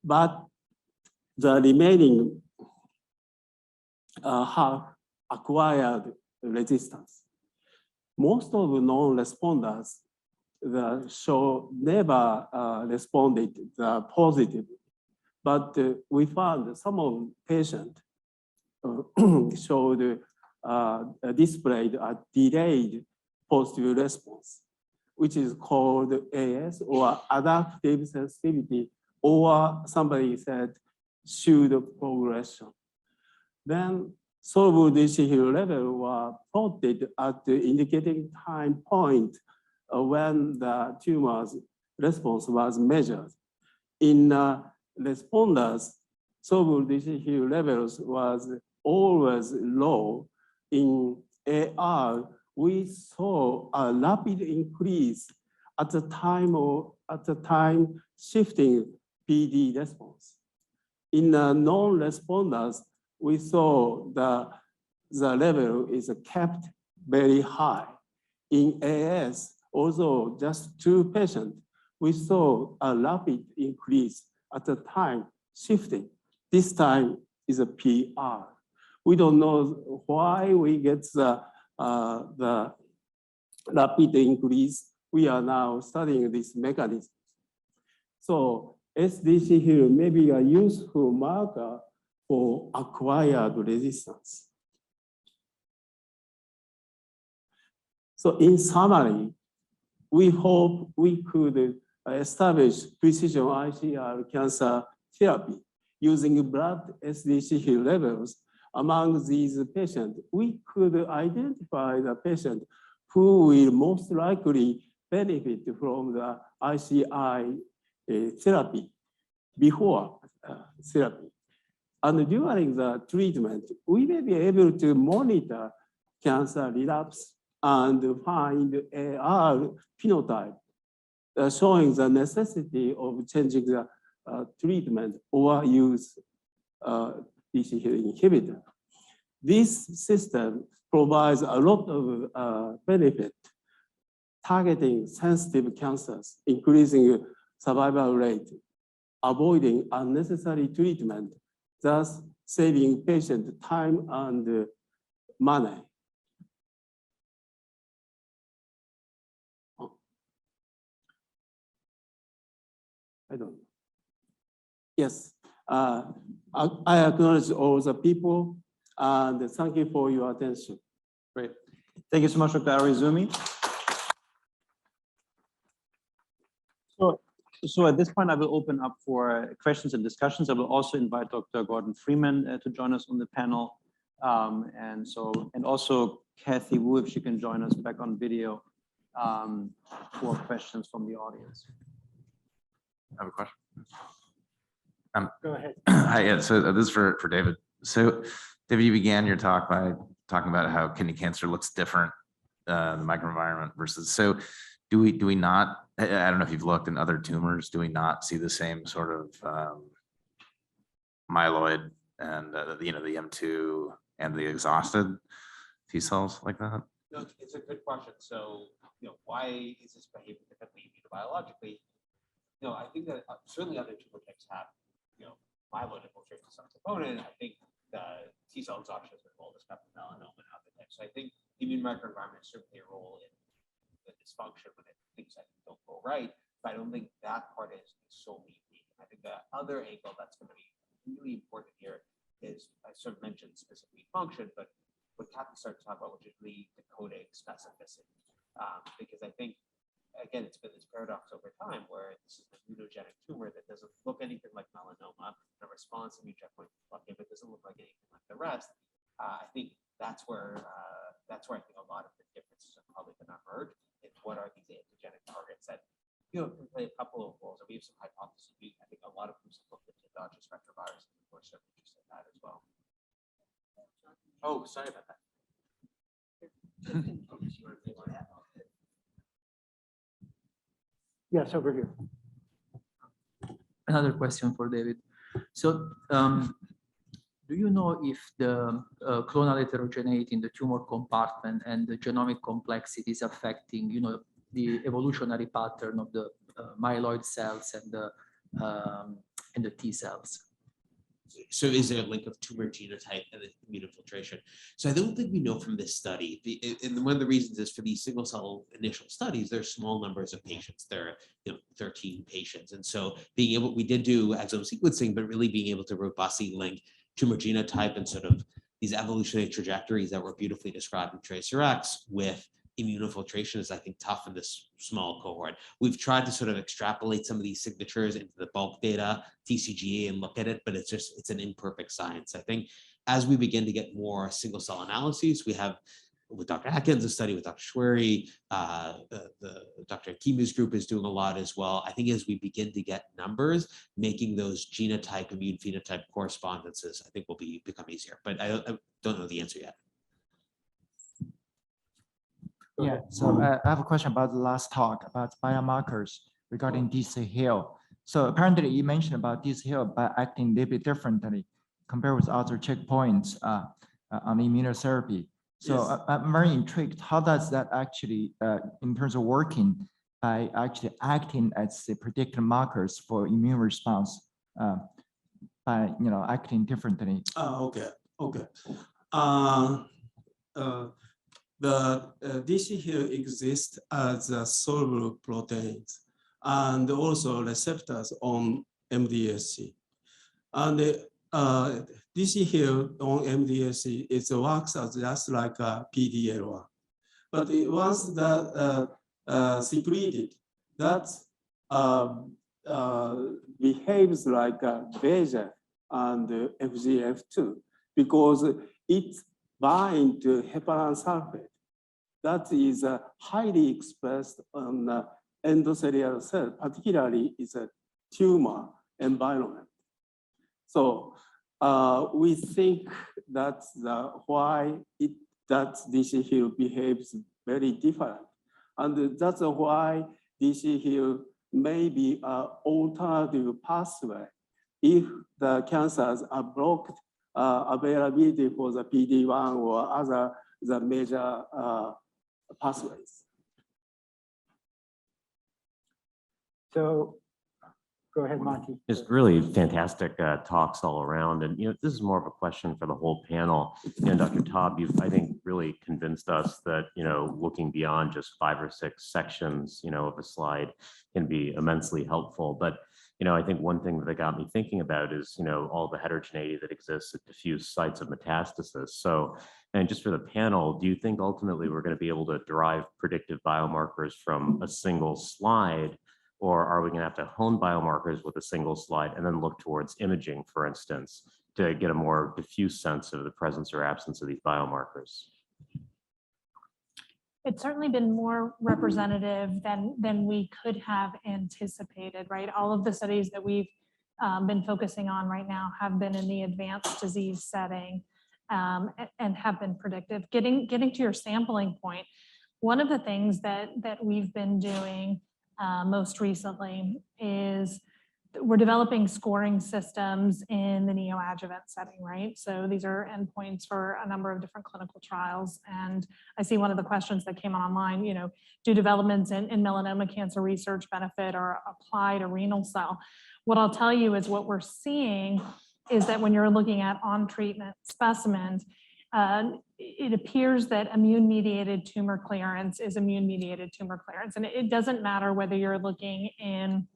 but the remaining half acquired resistance. Most of the non-responders never responded positive, but we found some of patients showed displayed a delayed positive response, which is called AS or adaptive sensitivity, or somebody said pseudo progression. Then soluble DCH level were plotted at the indicating time point when the tumor's response was measured. In responders, soluble DCH levels was always low. In AR, we saw a rapid increase at the time shifting PD response. In non-responders, we saw the level is kept very high. In AS, although just 2 patients, we saw a rapid increase at the time shifting. This time is a PR. We don't know why we get the rapid increase. We are now studying this mechanism. So SDC here may be a useful marker for acquired resistance. So in summary, we hope we could establish precision ICR cancer therapy using blood SDC levels. Among these patients, we could identify the patient who will most likely benefit from the ICI therapy before therapy. And during the treatment, we may be able to monitor cancer relapse and find AR phenotype, showing the necessity of changing the treatment or use DCH inhibitor. This system provides a lot of benefit, targeting sensitive cancers, increasing survival rate, avoiding unnecessary treatment, thus saving patient time and money. I don't know. Yes, I acknowledge all the people and thank you for your attention. Great. Thank you so much, Dr. Arizumi. So at this point, I will open up for questions and discussions. I will also invite Dr. Gordon Freeman to join us on the panel. And also Kathy Wu, if she can join us back on video for questions from the audience. I have a question. Go ahead. Hi, yeah, so this is for David. So David, you began your talk by talking about how kidney cancer looks different in the microenvironment versus, so do we not, I don't know if you've looked in other tumors, do we not see the same sort of myeloid and the M2 and the exhausted T cells like that? No, it's a good question. So, why is this behaving differently immunobiologically? I think that certainly other tumor types have, myeloid infiltrate to some component. I think the T cell exhaustion has been well described in melanoma and other types. So I think the immune microenvironment is certainly a role in the dysfunction when things I think don't go right. But I don't think that part is solely unique. I think the other angle that's going to be really important here is, I sort of mentioned specific function, but what Kathy started to talk about, which is really decoding specificity. Because I think, again, it's been this paradox over time where this is an immunogenic tumor that doesn't look anything like melanoma, the response to immune checkpoint blockade, but doesn't look like anything like the rest. I think that's where I think a lot of the differences are probably going to emerge. In what are these antigenic targets that can play a couple of roles, and we have some hypotheses. I think a lot of groups have looked into endogenous retroviruses, and we're certainly interested in that as well. Oh, sorry about that. Yes, over here. Another question for David. So, do you know if the clonal heterogeneity in the tumor compartment and the genomic complexity is affecting, the evolutionary pattern of the myeloid cells and the T cells? So is there a link of tumor genotype and immunofiltration? So I don't think we know from this study. And one of the reasons is for these single cell initial studies, there's small numbers of patients. There are 13 patients. And so we did do exome sequencing, but really being able to robustly link tumor genotype and sort of these evolutionary trajectories that were beautifully described in TracerX with immunofiltration is, I think, tough in this small cohort. We've tried to sort of extrapolate some of these signatures into the bulk data, TCGA, and look at it, but it's an imperfect science. I think as we begin to get more single cell analyses, we have with Dr. Atkins, a study with Dr. Schwery, the Dr. Akimu's group is doing a lot as well. I think as we begin to get numbers, making those genotype, immune phenotype correspondences, I think will become easier, but I don't know the answer yet. Yeah, so I have a question about the last talk about biomarkers regarding DC Hill. So apparently you mentioned about DC Hill by acting a little bit differently compared with other checkpoints on immunotherapy. So yes. I'm very intrigued. How does that actually, in terms of working, by actually acting as the predictive markers for immune response, by acting differently? Okay. The DC here exists as a soluble proteins and also receptors on MDSC. And DC here on MDSC, it works as just like a PDL1. But once that secreted, that behaves like a VEGF and FGF2 because it binds to heparan sulfate. That is highly expressed on endothelial cell, particularly is a tumor environment. So we think that's why that DC here behaves very different. And that's why DC here may be an alternative pathway if the cancers are blocked availability for the PD-1 or other the major pathways. So go ahead, Monty. Just really fantastic talks all around. And, this is more of a question for the whole panel. Dr. Taube, you've, I think, really convinced us that, looking beyond just 5 or 6 sections, of a slide can be immensely helpful. But, I think one thing that got me thinking about is, all the heterogeneity that exists at diffuse sites of metastasis. So, and just for the panel, do you think ultimately we're going to be able to derive predictive biomarkers from a single slide? Or are we going to have to hone biomarkers with a single slide and then look towards imaging, for instance, to get a more diffuse sense of the presence or absence of these biomarkers? It's certainly been more representative than we could have anticipated, right? All of the studies that we've been focusing on right now have been in the advanced disease setting and have been predictive. Getting to your sampling point, one of the things that we've been doing most recently is we're developing scoring systems in the neoadjuvant setting, right? So these are endpoints for a number of different clinical trials. And I see one of the questions that came online, do developments in melanoma cancer research benefit or apply to renal cell? What I'll tell you is what we're seeing is that when you're looking at on-treatment specimens, it appears that immune-mediated tumor clearance is immune-mediated tumor clearance. And it doesn't matter whether you're looking in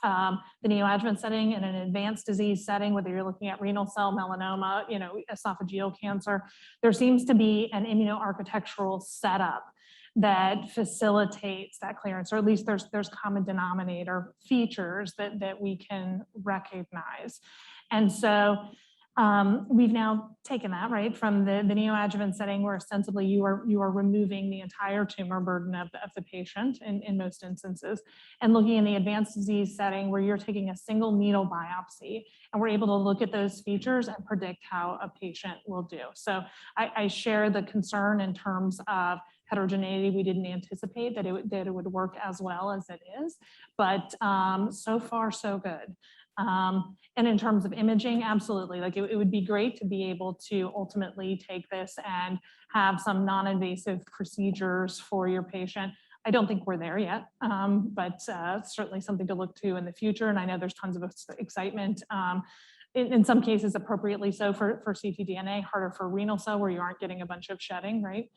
the neoadjuvant setting, in an advanced disease setting, whether you're looking at renal cell melanoma, esophageal cancer, there seems to be an immunoarchitectural setup that facilitates that clearance, or at least there's common denominator features that we can recognize. And so we've now taken that, right, from the neoadjuvant setting where ostensibly you are removing the entire tumor burden of the patient in most instances, and looking in the advanced disease setting where you're taking a single needle biopsy and we're able to look at those features and predict how a patient will do. So I share the concern in terms of heterogeneity. We didn't anticipate that it would work as well as it is, but so far so good. And in terms of imaging, absolutely, like it would be great to be able to ultimately take this and have some non-invasive procedures for your patient. I don't think we're there yet, but certainly something to look to in the future. And I know there's tons of excitement, in some cases appropriately so for ctDNA, harder for renal cell where you aren't getting a bunch of shedding, right?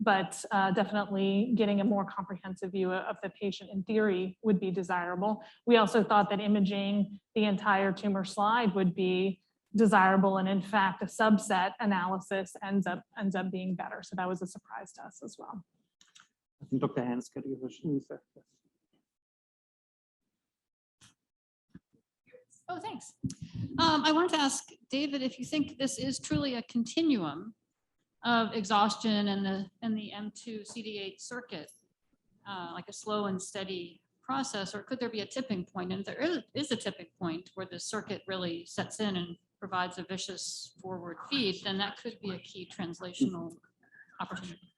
But definitely getting a more comprehensive view of the patient in theory would be desirable. We also thought that imaging the entire tumor slide would be desirable, and in fact, a subset analysis ends up being better. So that was a surprise to us as well. I think Dr. Hans got a question. Oh, thanks. I wanted to ask David if you think this is truly a continuum of exhaustion and the M2 CD8 circuit, like a slow and steady process, or could there be a tipping point? And if there is a tipping point where the circuit really sets in and provides a vicious forward feed, then that could be a key translational opportunity.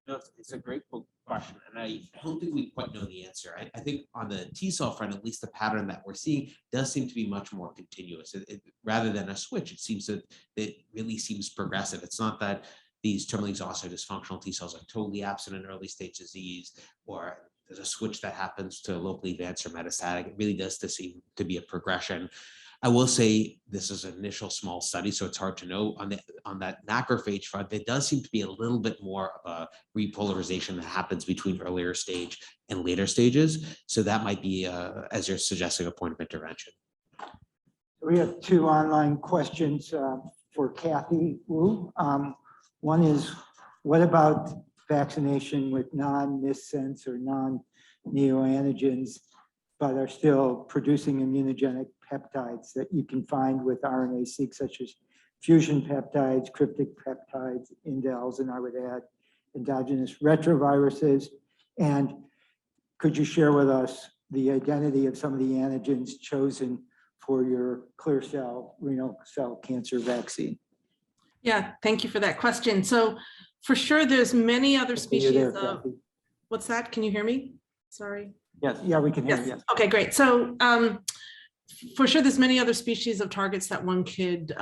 No, it's a great question, and I don't think we quite know the answer. I think on the T cell front, at least the pattern that we're seeing does seem to be much more continuous. Rather than a switch, it seems that it really seems progressive. It's not that these terminally exhausted dysfunctional T cells are totally absent in early stage disease, or there's a switch that happens to locally advanced or metastatic. It really does seem to be a progression. I will say this is an initial small study, so it's hard to know. On that macrophage front, there does seem to be a little bit more of a repolarization that happens between earlier stage and later stages. So that might be, as you're suggesting, a point of intervention. We have two online questions for Kathy Wu. One is, what about vaccination with non-missense or non-neoantigens, but are still producing immunogenic peptides that you can find with RNA-seq, such as fusion peptides, cryptic peptides, indels, and I would add endogenous retroviruses. And could you share with us the identity of some of the antigens chosen for your clear cell renal cell cancer vaccine? Yeah, thank you for that question. So for sure, there's many other species of, what's that? Can you hear me? Sorry. Yes. Yeah, we can hear you. Yes. Okay, great. So for sure, there's many other species of targets that one could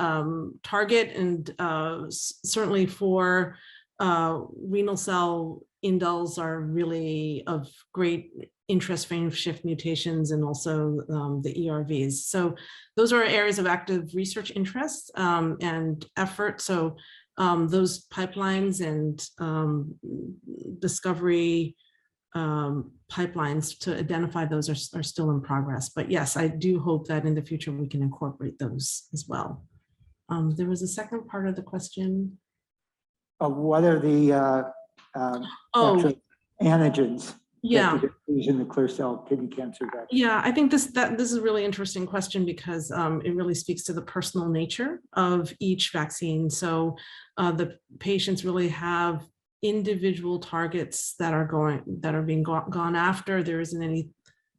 target, and certainly for renal cell indels are really of great interest, frame shift mutations, and also the ERVs. So those are areas of active research interest and effort. So those pipelines and discovery pipelines to identify those are still in progress. But yes, I do hope that in the future we can incorporate those as well. There was a second part of the question. What are the antigens? Yeah. In the clear cell kidney cancer vaccine. Yeah, I think this is a really interesting question because it really speaks to the personal nature of each vaccine. So the patients really have individual targets that are being gone after. There isn't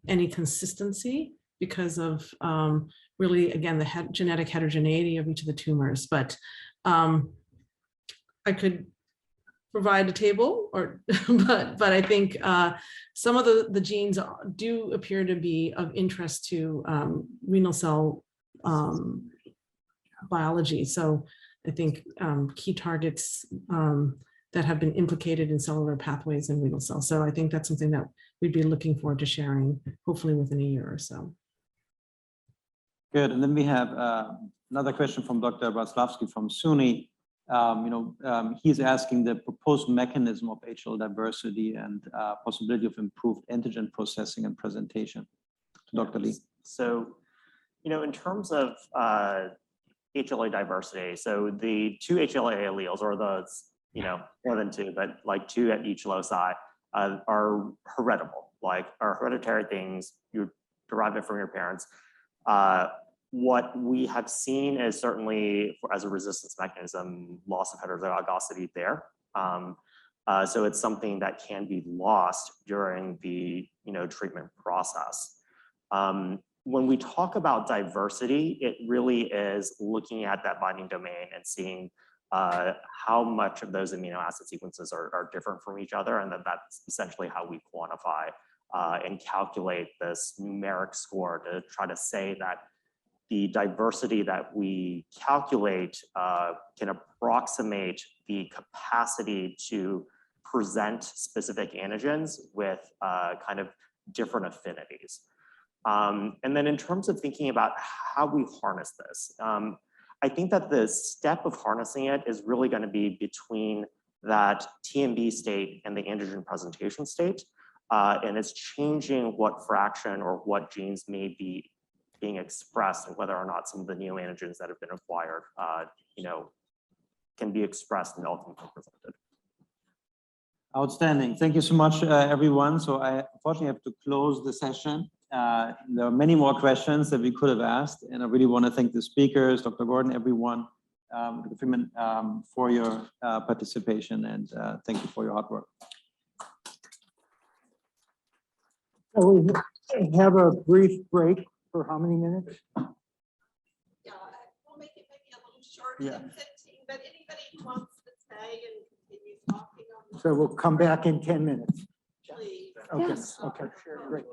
any consistency because of really, again, the genetic heterogeneity of each of the tumors. But I could provide a table, but I think some of the genes do appear to be of interest to renal cell biology. So I think key targets that have been implicated in cellular pathways in renal cells. So I think that's something that we'd be looking forward to sharing, hopefully within a year or so. Good. And then we have another question from Dr. Braslavsky from SUNY. He's asking the proposed mechanism of HL diversity and possibility of improved antigen processing and presentation. Dr. Lee. So, in terms of HLA diversity, so the two HLA alleles, or the, more than two, but like two at each loci, are heritable, are hereditary things. You derive it from your parents. What we have seen is certainly as a resistance mechanism, loss of heterozygosity there. So it's something that can be lost during the treatment process. When we talk about diversity, it really is looking at that binding domain and seeing how much of those amino acid sequences are different from each other, and that's essentially how we quantify and calculate this numeric score to try to say that the diversity that we calculate can approximate the capacity to present specific antigens with kind of different affinities. And then in terms of thinking about how we harness this, I think that the step of harnessing it is really going to be between that TMB state and the antigen presentation state. And it's changing what fraction or what genes may be being expressed and whether or not some of the neoantigens that have been acquired, can be expressed and ultimately presented. Outstanding. Thank you so much, everyone. So I unfortunately have to close the session. There are many more questions that we could have asked, and I really want to thank the speakers, Dr. Gordon, everyone, Dr. Freeman, for your participation, and thank you for your hard work. So we have a brief break for how many minutes? Yeah, we'll make it maybe a little shorter than 15, but anybody who wants to stay and continue talking on. So we'll come back in 10 minutes. Please. Okay, Yes. okay, great.